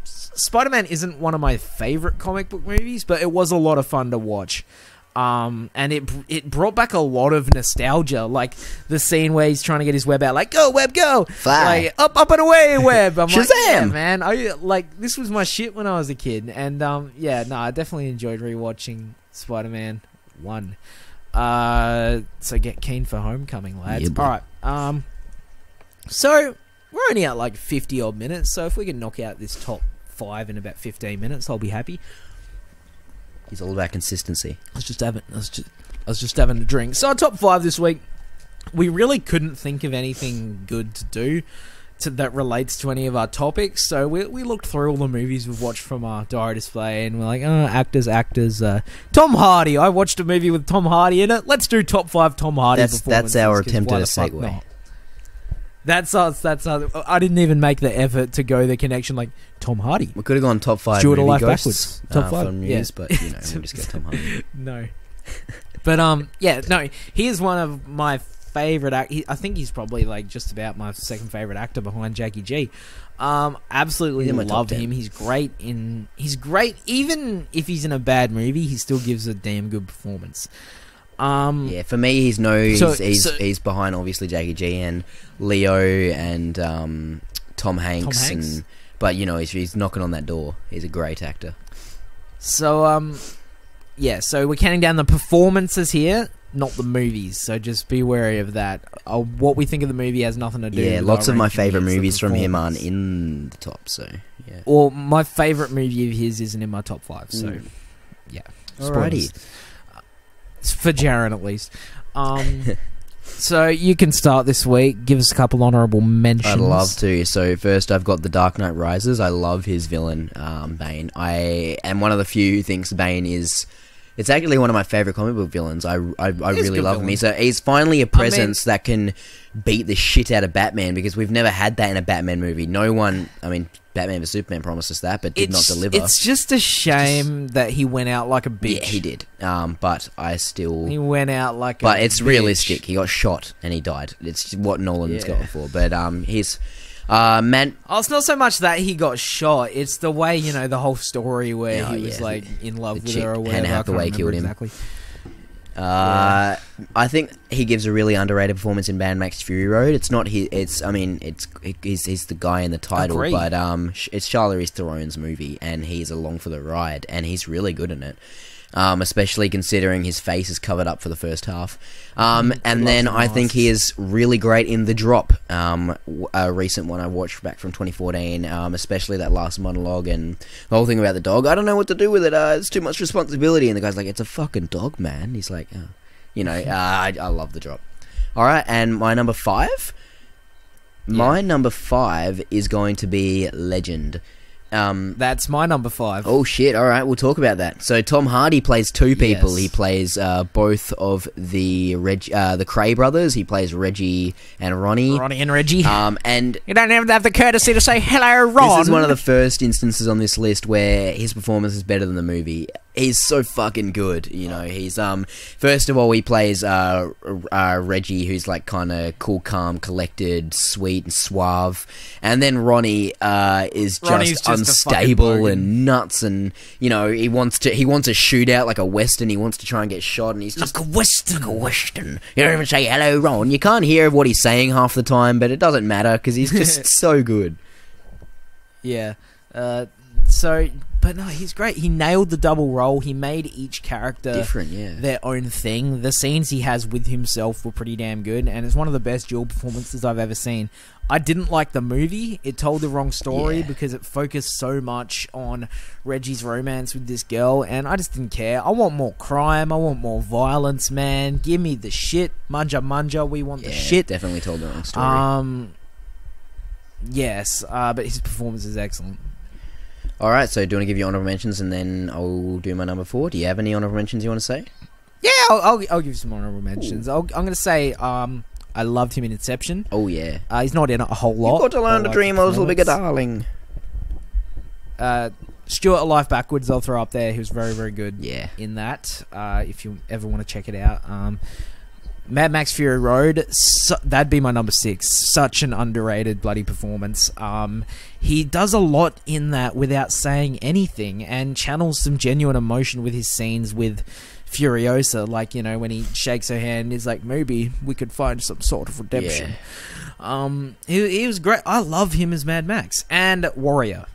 Spider-Man isn't one of my favourite comic book movies, but it was a lot of fun to watch. And it brought back a lot of nostalgia, like the scene where he's trying to get his web out, like, "Go, web, go!" Fly. Like, up and away, web. I'm like, Shazam! yeah, man. This was my shit when I was a kid. And, I definitely enjoyed rewatching Spider-Man 1. So get keen for Homecoming, lads. Yeah, alright, so we're only at like 50 odd minutes, so if we can knock out this top 5 in about 15 minutes, I'll be happy. He's all about consistency. I was just having a drink. So our top 5 this week, we really couldn't think of anything good to do that relates to any of our topics, so we looked through all the movies we've watched from our diary display, and we're like, actors. Tom Hardy. I watched a movie with Tom Hardy in it. Let's do top 5 Tom Hardy performances. That's our attempt why at a the fuck segue. not? That's us. I didn't even make the effort to go the connection like Tom Hardy. We could have gone top 5 Stuart movie Life ghosts backwards. Top 5 from news, but you know, we'll just go Tom Hardy. No, but he is one of my favorite I think he's probably like just about my second favorite actor behind Jackie G. Absolutely love him. He's great even if he's in a bad movie, he still gives a damn good performance. Yeah, for me, he's behind obviously Jackie G and Leo and Tom Hanks. But you know, he's knocking on that door. He's a great actor. So yeah, so we're counting down the performances here, not the movies. So just be wary of that. What we think of the movie has nothing to do. Yeah, with lots our of my ranking, favourite it's the movies from him aren't performance. in the top, so yeah. Or my favourite movie of his isn't in my top 5. So yeah, Alrighty. spoilers. For Jaren at least. So you can start this week. Give us a couple honourable mentions. I'd love to. So first, I've got The Dark Knight Rises. I love his villain, Bane. I am one of the few who thinks Bane is. It's actually one of my favourite comic book villains. I really love him. He's finally a presence that can beat the shit out of Batman, because we've never had that in a Batman movie. No one. I mean, Batman vs Superman promised us that, but did not deliver. It's just a shame that he went out like a bitch. Yeah, he did. But I still. He went out like a But it's bitch. realistic. He got shot and he died. It's what Nolan's gone for. But he's man. Oh, it's not so much that he got shot. It's the way, the whole story where he was like in love with her or whatever. Anne I can't Hathaway remember killed him. exactly. I think he gives a really underrated performance in Mad Max Fury Road. It's not his. He's the guy in the title, Agreed. but it's Charlize Theron's movie, and he's along for the ride, and he's really good in it. Especially considering his face is covered up for the first half. And then I think he is really great in The Drop, a recent one I watched back from 2014, especially that last monologue and the whole thing about the dog. I don't know what to do with it. It's too much responsibility. And the guy's like, it's a fucking dog, man. He's like, I love The Drop. All right, and my number 5? My number 5 is going to be Legend. That's my number 5. Oh shit! All right, we'll talk about that. So Tom Hardy plays two people. Yes. He plays both of the Cray brothers. He plays Reggie and Ronnie. Ronnie and Reggie. And You don't even have the courturcy to say hello, Ron. this is one of the first instances on this list where his performance is better than the movie. He's so fucking good, He's first of all, he plays Reggie, who's like kind of cool, calm, collected, sweet, and suave, and then Ronnie is just unstable and nuts, and he wants a shootout like a western. He wants to try and get shot, and he's just like a western. You don't even say hello, Ron. You can't hear what he's saying half the time, but it doesn't matter because he's just so good. Yeah. But no, he's great. He nailed the double role. He made each character Different, yeah. their own thing. The scenes he has with himself were pretty damn good, and it's one of the best dual performances I've ever seen. I didn't like the movie. It told the wrong story because it focused so much on Reggie's romance with this girl, and I just didn't care. I want more crime. I want more violence, man. Give me the shit. Manja, we want the shit. Definitely told the wrong story. Yes, but his performance is excellent. Alright, so do you want to give your honourable mentions and then I'll do my number 4? Do you have any honourable mentions you want to say? Yeah, I'll give you some honourable mentions. I'm going to say I loved him in Inception. Oh, yeah. He's not in it a whole lot. You've got to learn to dream a little bigger, darling. Stuart Life Backwards, I'll throw up there. He was very, very good in that. If you ever want to check it out. Mad Max Fury Road, that'd be my number 6. Such an underrated bloody performance. He does a lot in that without saying anything and channels some genuine emotion with his scenes with Furiosa. Like, when he shakes her hand, he's like, maybe we could find some sort of redemption. He was great. I love him as Mad Max. And Warrior.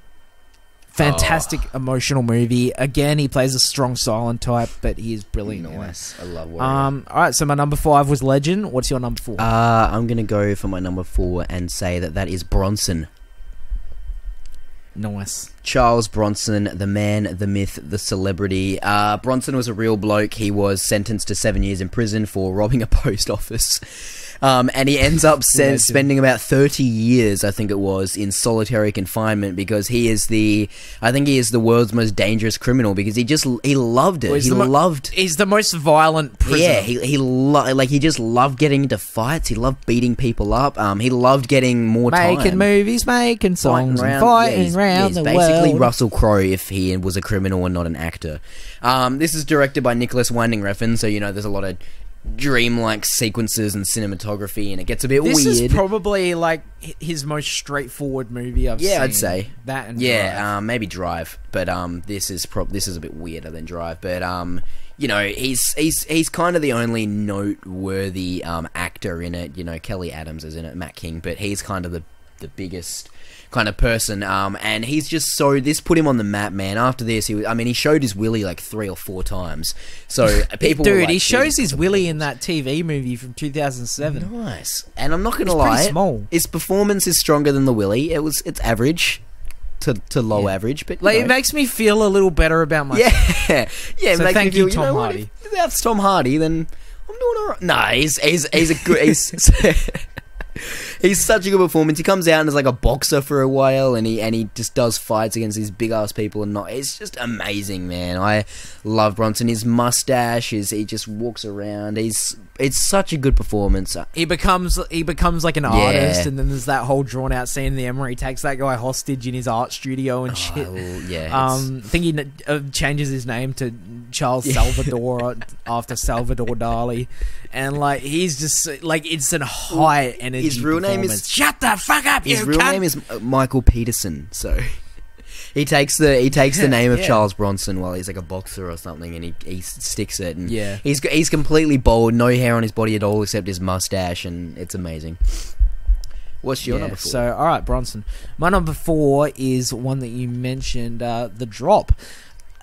Fantastic emotional movie. Again, he plays a strong silent type, but he is brilliant. Nice. I love Warrior. Alright, so my number 5 was Legend. What's your number 4? I'm going to go for my number 4 and say that is Bronson. Nice. Charles Bronson, the man, the myth, the celebrity. Bronson was a real bloke. He was sentenced to 7 years in prison for robbing a post office. And he ends up spending about 30 years, I think it was, in solitary confinement because he is the world's most dangerous criminal because he loved it. Well, he's the most violent prisoner. Yeah, he just loved getting into fights. He loved beating people up. He loved getting more time. Making movies, making songs, and fighting around the world. He's basically Russell Crowe if he was a criminal and not an actor. This is directed by Nicholas Winding Refn, so there's a lot of dreamlike sequences and cinematography, and it gets a bit weird. This is probably like his most straightforward movie I've seen. Yeah, I'd say that. And Drive. Maybe Drive, but this is a bit weirder than Drive. But he's kind of the only noteworthy actor in it. Kelly Adams is in it, Matt King, but he's kind of biggest kind of person, and he's just this put him on the map, man. After this, he showed his willy like 3 or 4 times. So people, dude, were like, he shows his willy in that TV movie from 2007. Nice, and I'm not gonna lie, pretty small. His performance is stronger than the willy. It's average to low average, but like it makes me feel a little better about myself. Yeah. So Makes thank me feel, you, Tom Hardy. If that's Tom Hardy, then I'm doing alright. Nah, he's a good. He's such a good performance. He comes out and is like a boxer for a while, and he just does fights against these big ass people, and it's just amazing, man. I love Bronson. His mustache he just walks around. It's such a good performance. He becomes like an artist, and then there's that whole drawn out scene in the end where he takes that guy hostage in his art studio and shit. I think he changes his name to Charles Salvador after Salvador Dali, and like he's just like it's a high energy. His real name is shut the fuck up. His real name is Michael Peterson. So he takes the name of Charles Bronson while he's like a boxer or something, and he sticks it. And he's completely bald, no hair on his body at all except his mustache, and it's amazing. What's your number 4? So all right, Bronson. My number 4 is one that you mentioned, The Drop.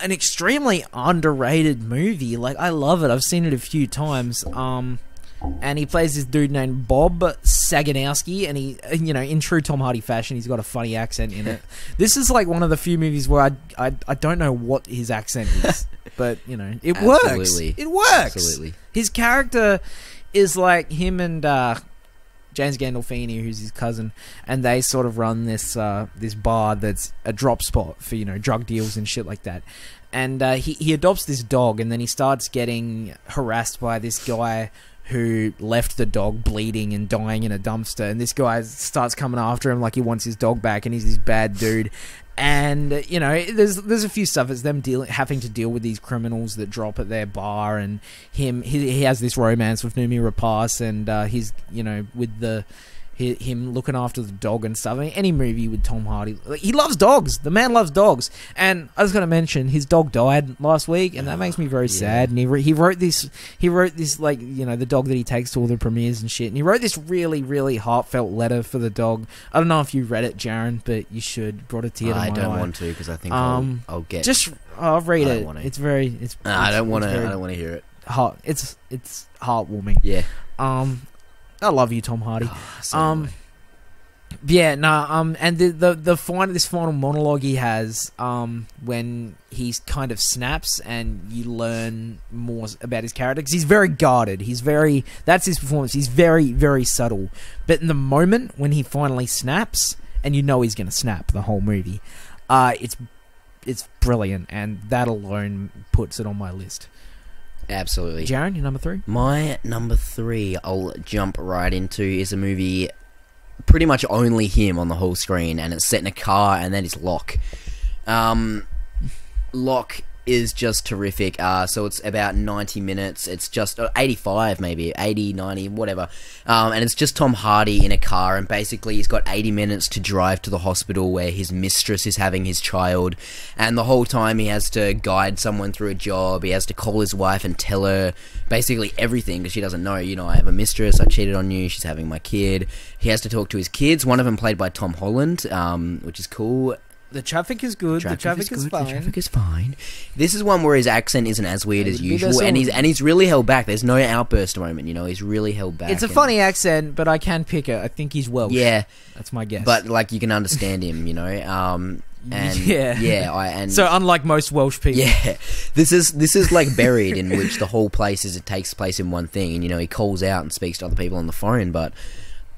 An extremely underrated movie. Like I love it. I've seen it a few times. And he plays this dude named Bob Saganowski, and he, in true Tom Hardy fashion, he's got a funny accent in it. This is like one of the few movies where I don't know what his accent is, but it works. It works. Absolutely. His character is like him and James Gandolfini, who's his cousin, and they sort of run this bar that's a drop spot for drug deals and shit like that. And he adopts this dog, and then he starts getting harassed by this guy who left the dog bleeding and dying in a dumpster, and this guy starts coming after him like he wants his dog back, and he's this bad dude. And there's a few stuff. It's them having to deal with these criminals that drop at their bar, and he has this romance with Noomi Rapace, and he's with him looking after the dog and stuff. I mean, any movie with Tom Hardy, he loves dogs. The man loves dogs. And I was going to mention his dog died last week, and that makes me very sad. And he wrote this like the dog that he takes to all the premieres and shit. And he wrote this really, really heartfelt letter for the dog. I don't know if you read it, Jaron, but you should. Brought a tear to my eye. I don't want to because I think I'll get. I'll read it. It's I don't want to. I don't want to hear it. It's heartwarming. Yeah. I love you, Tom Hardy. And this final monologue he has when he kind of snaps, and you learn more about his character, because he's very guarded. That's his performance. He's very, very subtle. But in the moment when he finally snaps, and he's going to snap the whole movie, it's brilliant, and that alone puts it on my list. Absolutely. Jaron, your number 3? My number 3, I'll jump right into, is a movie pretty much only him on the whole screen, and it's set in a car, and that is Locke. Locke is just terrific. So it's about 90 minutes. It's just 85 maybe, 80, 90, whatever. And it's just Tom Hardy in a car, and basically he's got 80 minutes to drive to the hospital where his mistress is having his child, and the whole time he has to guide someone through a job. He has to call his wife and tell her basically everything, because she doesn't know, I have a mistress, I cheated on you, she's having my kid. He has to talk to his kids, one of them played by Tom Holland, which is cool. The traffic is good. The traffic is fine. The traffic is fine. This is one where his accent isn't as weird as usual, and he's really held back. There's no outburst moment, he's really held back. It's a funny accent, but I can pick it. I think he's Welsh. Yeah, that's my guess. But like you can understand him, And so unlike most Welsh people, this is like Buried, in which the whole place takes place in one thing, and he calls out and speaks to other people on the phone, but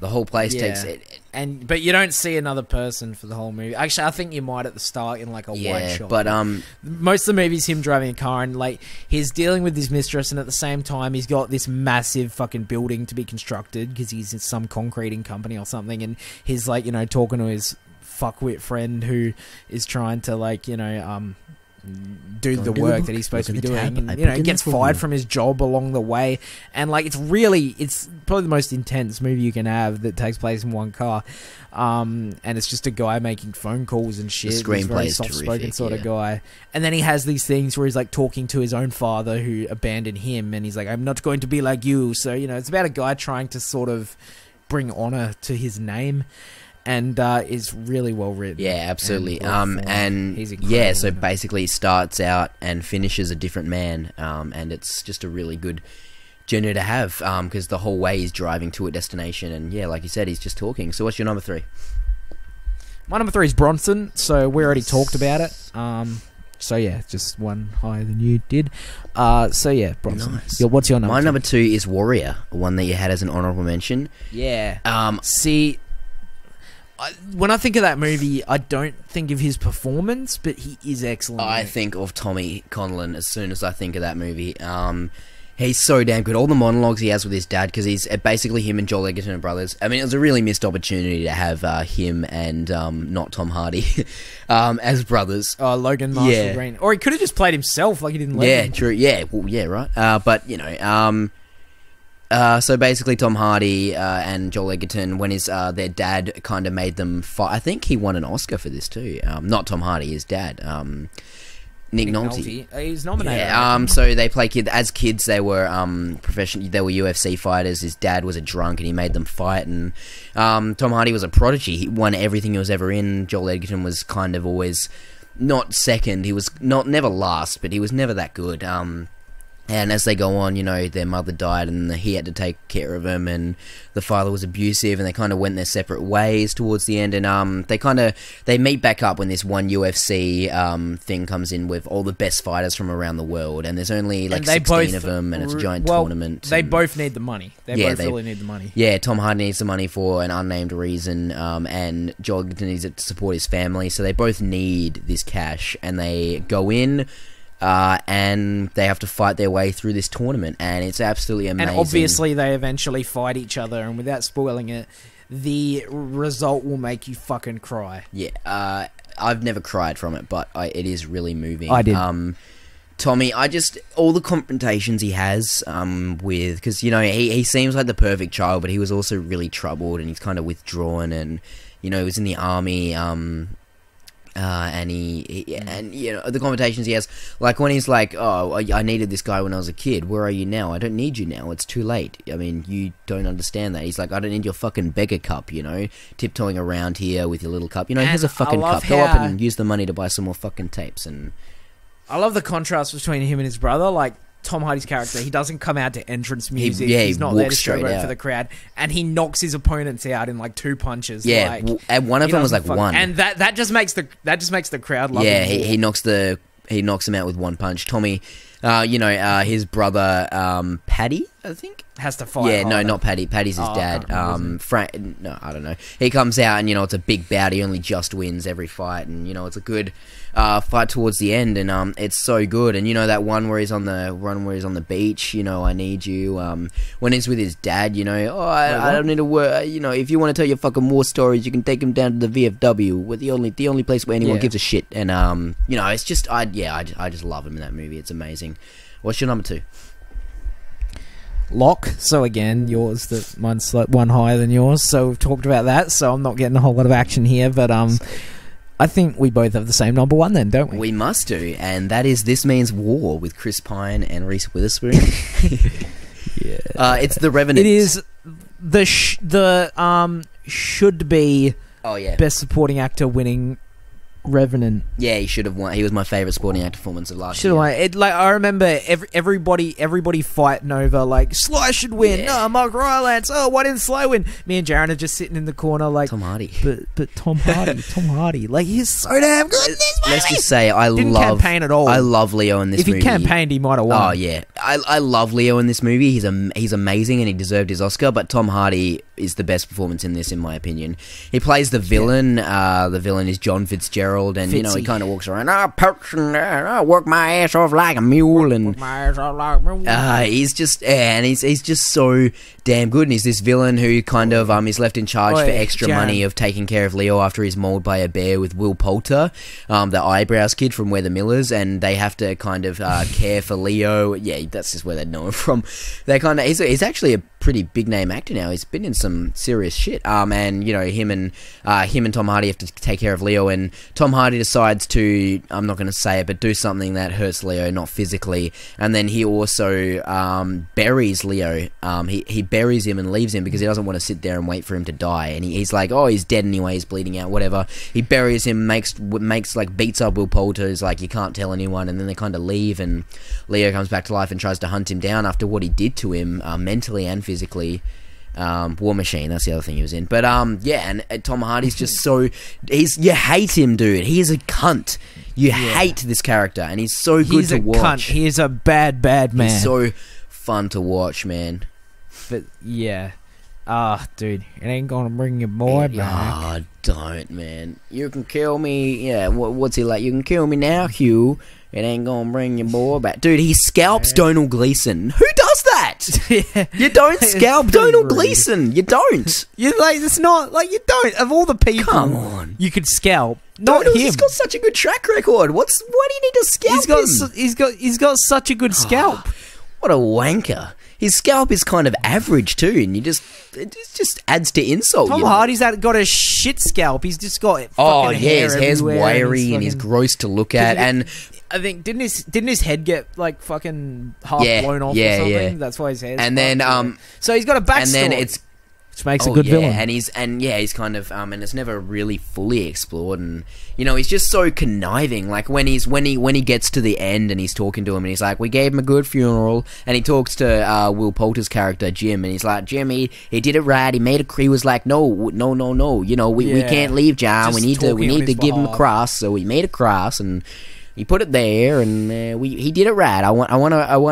the whole place takes it. But you don't see another person for the whole movie. Actually, I think you might at the start in like a wide shot. But most of the movie's him driving a car, and like he's dealing with his mistress, and at the same time he's got this massive fucking building to be constructed because he's in some concreting company or something, and he's like talking to his fuckwit friend who is trying to do the work that he's supposed to be doing, and he gets fired from his job along the way, and like it's probably the most intense movie you can have that takes place in one car, and it's just a guy making phone calls and shit. The screenplay is soft-spoken sort of guy, and then he has these things where he's like talking to his own father who abandoned him, and he's like, I'm not going to be like you. So it's about a guy trying to sort of bring honor to his name. and is really well written. Yeah, absolutely. And he's yeah, so incredible in it. basically he starts out and finishes a different man, and it's just a really good journey to have, because the whole way he's driving to a destination, and yeah, like you said, he's just talking. So what's your number 3? My number 3 is Bronson, so we already talked about it. So yeah, just one higher than you did. So yeah, Bronson. Nice. What's your number? My 2? number 2 is Warrior, one that you had as an honourable mention. Yeah. See, when I think of that movie, I don't think of his performance, but he is excellent. I think of Tommy Conlon as soon as I think of that movie. He's so damn good. All the monologues he has with his dad, because he's basically him and Joel Edgerton are brothers. I mean, it was a really missed opportunity to have him and not Tom Hardy as brothers. Oh, Logan Marshall Green. Or he could have just played himself, like he didn't let him. True. Yeah, well, yeah, right. But, you know, so basically Tom Hardy and Joel Edgerton, when their dad kind of made them fight, I think he won an Oscar for this too. Not Tom Hardy, his dad. Nick Nolte. He's nominated. Yeah, so they play as kids. They were professional. They were UFC fighters. His dad was a drunk, and he made them fight. And Tom Hardy was a prodigy. He won everything he was ever in. Joel Edgerton was kind of always not second. He was never last, but he was never that good. And as they go on, you know, their mother died and he had to take care of him, and the father was abusive, and they kind of went their separate ways towards the end. And they meet back up when this one UFC thing comes in with all the best fighters from around the world, and there's only like 16 of them, and it's a giant tournament. They both need the money. They really need the money. Yeah, Tom Hardy needs the money for an unnamed reason, and Joel Edgerton needs it to support his family, so they both need this cash, and they go in. And they have to fight their way through this tournament, and it's absolutely amazing. And obviously they eventually fight each other, and without spoiling it, the result will make you fucking cry. Yeah, I've never cried from it, but it is really moving. I did. Tommy, all the confrontations he has with, because, you know, he seems like the perfect child, but he was also really troubled, and he's kind of withdrawn, and, you know, he was in the army, and and you know, the conversations he has, like when he's like, oh, I needed this guy when I was a kid, where are you now? I don't need you now, it's too late. I mean, you don't understand that. He's like, I don't need your fucking beggar cup, you know, tiptoeing around here with your little cup, you know. Here's a fucking cup, go up and use the money to buy some more fucking tapes. And I love the contrast between him and his brother. Like, Tom Hardy's character, he doesn't come out to entrance music. He's not there to showboat for the crowd, and he knocks his opponents out in like 2 punches. Yeah, like, and one of them was like one, and that just makes the crowd love him. Yeah, he knocks him out with 1 punch. Tommy, you know, his brother Paddy, I think, has to fight. Yeah, harder. no, not Paddy. Paddy's his dad. Frank. No, I don't know. He comes out, and you know, it's a big bout. He only just wins every fight, and you know, it's a good fight towards the end, and it's so good. And you know, that one where he's on the beach. You know, I need you. When he's with his dad, you know, I don't need to work. You know, if you want to tell your fucking war stories, you can take him down to the VFW. We're the only place where anyone gives a shit. And you know, it's just I just love him in that movie. It's amazing. What's your number 2? Locke. So again, mine's like one higher than yours. So we've talked about that. So I'm not getting a whole lot of action here, but I think we both have the same number 1 then, don't we? We must do, and that is This Means War with Chris Pine and Reese Witherspoon. It's The Revenant. It is the should be best supporting actor winning Revenant. Yeah, he should have won. He was my favourite supporting actor performance of last year. I remember everybody fighting over like Sly should win. Yeah. Oh, Mark Rylance. Oh, why didn't Sly win? Me and Jaron are just sitting in the corner like Tom Hardy. But Tom Hardy, like he's so damn good in this movie. Let's just say didn't campaign at all. I love Leo in this movie. If he campaigned, he might have won. Oh yeah, I love Leo in this movie. He's amazing, and he deserved his Oscar. But Tom Hardy is the best performance in this, in my opinion. He plays the villain. The villain is John Fitzgerald, and you know, he kind of walks around, I work my ass off like a mule, and he's just he's just so damn good. And he's this villain who kind of is left in charge for extra money of taking care of Leo after he's mauled by a bear with Will Poulter, the eyebrows kid from We're the Millers, and they have to kind of care for Leo. Yeah, that's just where they know him from. They kind of he's actually a pretty big name actor now. He's been in some serious shit. And you know, him and Tom Hardy have to take care of Leo, and Tom Hardy decides to, I'm not going to say it, but do something that hurts Leo, not physically. And then he also buries Leo. He buries him and leaves him because he doesn't want to sit there and wait for him to die. And he's like, oh, he's dead anyway. He's bleeding out. Whatever. He buries him, makes like beats up Will Poulter. He's like, you can't tell anyone. And then they kind of leave, and Leo comes back to life and tries to hunt him down after what he did to him, mentally and physically. War Machine, that's the other thing he was in. But yeah, and Tom Hardy's just so, you hate him, dude. He is a cunt. You hate this character, and he's so good to watch. Cunt. He is a bad man. He's so fun to watch, man. But yeah, dude, it ain't gonna bring your boy back. Don't, man. You can kill me. Yeah, what's he like? You can kill me now, Hugh. It ain't gonna bring your boy back. Dude, he scalps Donald Gleason. Who does that? You don't scalp Donald Gleason. You don't. You like, it's not like, you don't. Of all the people, come on, you could scalp. Not Donald, him. He's got such a good track record. Why do you need to scalp him? He's got such a good scalp. What a wanker. His scalp is kind of average too, and it just adds to insult. Tom Hardy's got a shit scalp. He's just got his hair's wiry and he's gross to look at. And I think didn't his head get like fucking half blown off or something? Yeah. That's why his hair's and then so he's got a backstory. And then which makes a good villain. And he's kind of and it's never really fully explored, and you know, he's just so conniving. Like when he gets to the end and he's talking to him and he's like, we gave him a good funeral, and he talks to Will Poulter's character Jim, and he's like, Jim, he did it right. He was like, no, you know, we can't leave John. We need to give him a cross. So we made a cross and he put it there, and he did it right.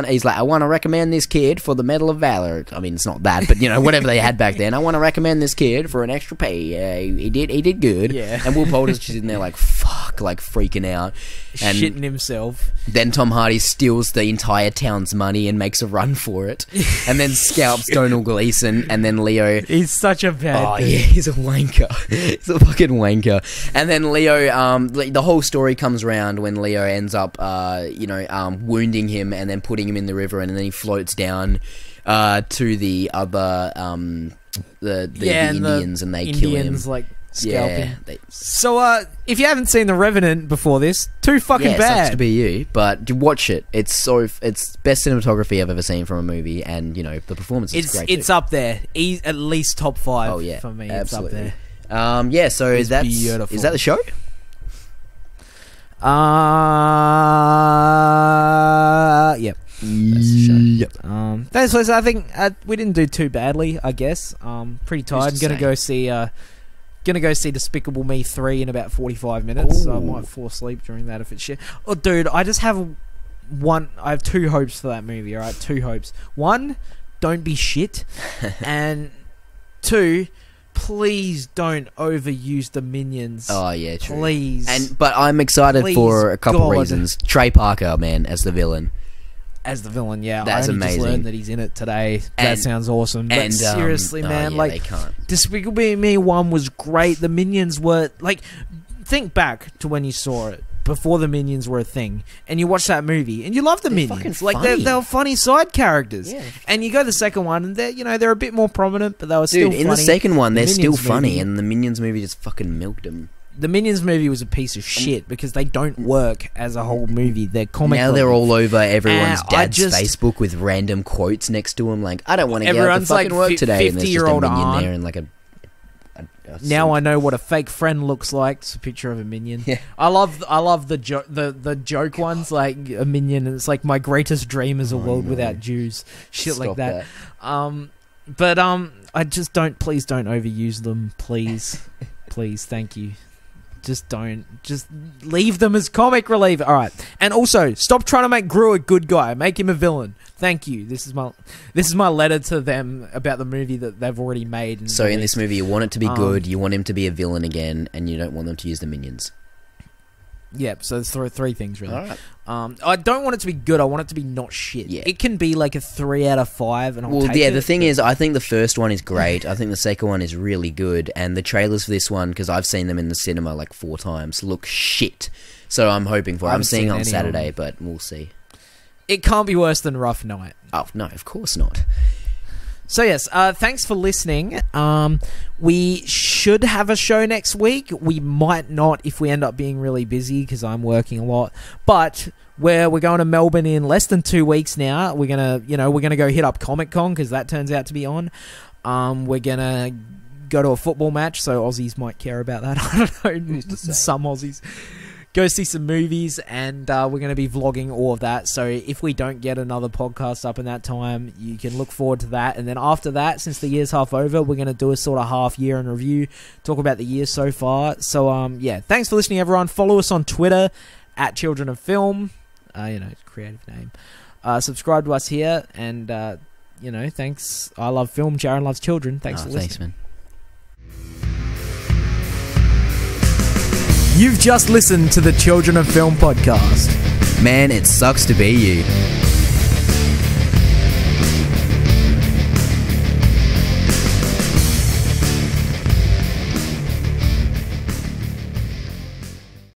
He's like, I want to recommend this kid for the Medal of Valor. I mean, it's not that, but you know, whatever they had back then. I want to recommend this kid for an extra pay. He did good. Yeah. And Will Poulter's just in there like, fuck, like freaking out, and shitting himself. Then Tom Hardy steals the entire town's money and makes a run for it, and then scalps Donald Gleason, and then Leo. He's such a bad dude. Yeah, he's a wanker. He's a fucking wanker. And then Leo, the whole story comes around when Leo ends up, wounding him and then putting him in the river, and then he floats down to the other, the Indians, and they kill him. Like scalping. Yeah, so, if you haven't seen The Revenant before this, too fucking bad. Sucks to be you, but watch it. It's best cinematography I've ever seen from a movie, and you know, the performance is great. It's up there. At least top 5. Oh yeah, for me. absolutely. It's up there. So it's beautiful. Is that the show? Yep. Yep. Thanks, Liz. I think we didn't do too badly. I guess. Pretty tired. Gonna go see Despicable Me 3 in about 45 minutes. So I might fall asleep during that if it's shit. Oh, dude, I just have I have 2 hopes for that movie. All right, 2 hopes. 1, don't be shit, and 2. Please don't overuse the Minions. Oh yeah, true. Please. But I'm excited for a couple reasons. Trey Parker, man, as the villain. Yeah. That's I only amazing. just learned that he's in it today. That sounds awesome. But seriously, man, they can't. Despicable Me 1 was great. The Minions were like, think back to when you saw it. Before the Minions were a thing, and you watch that movie, and you love the Minions. Like they were funny side characters. Yeah. And you go the second one, and they're a bit more prominent, but they were still funny. In the second one, they're still funny, and the Minions movie just fucking milked them. The Minions movie was a piece of shit because they don't work as a whole movie. They're comic. Now they're all over everyone's dad's Facebook with random quotes next to them, like, I don't want to get out to fucking work today, and there's just a Minion there and like a. Now I know what a fake friend looks like. It's a picture of a Minion. Yeah. I love the joke ones, like a Minion, and it's like, my greatest dream is a world without Jews. Shit like that. But I just please don't overuse them, please. Please, thank you. Just leave them as comic relief. All right. And also, stop trying to make Gru a good guy. Make him a villain. Thank you. This is my letter to them about the movie that they've already made. So in this movie, you want it to be good, you want him to be a villain again, and you don't want them to use the Minions. Yep, so there's 3 things, really. All right. I don't want it to be good. I want it to be not shit. Yeah. It can be like a 3 out of 5, and I'll take it. The thing is, I think the first one is great. I think the second one is really good, and the trailers for this one, because I've seen them in the cinema like 4 times, look shit. So I'm hoping for it. I'm seeing it on Saturday, but we'll see. It can't be worse than Rough Night. Oh, no, of course not. So yes, thanks for listening. We should have a show next week. We might not if we end up being really busy because I'm working a lot. But we're going to Melbourne in less than 2 weeks now. We're gonna go hit up Comic-Con because that turns out to be on. We're gonna go to a football match, so Aussies might care about that. I don't know, some Aussies. Go see some movies, and we're going to be vlogging all of that. So if we don't get another podcast up in that time, you can look forward to that. And then after that, since the year's half over, we're going to do a sort of half year in review, talk about the year so far. So yeah, thanks for listening, everyone. Follow us on Twitter at Children of Film. Creative name. Subscribe to us here, and thanks. I love film. Jaron loves children. Thanks for listening. Thanks, man. You've just listened to the Children of Film podcast. Man, it sucks to be you.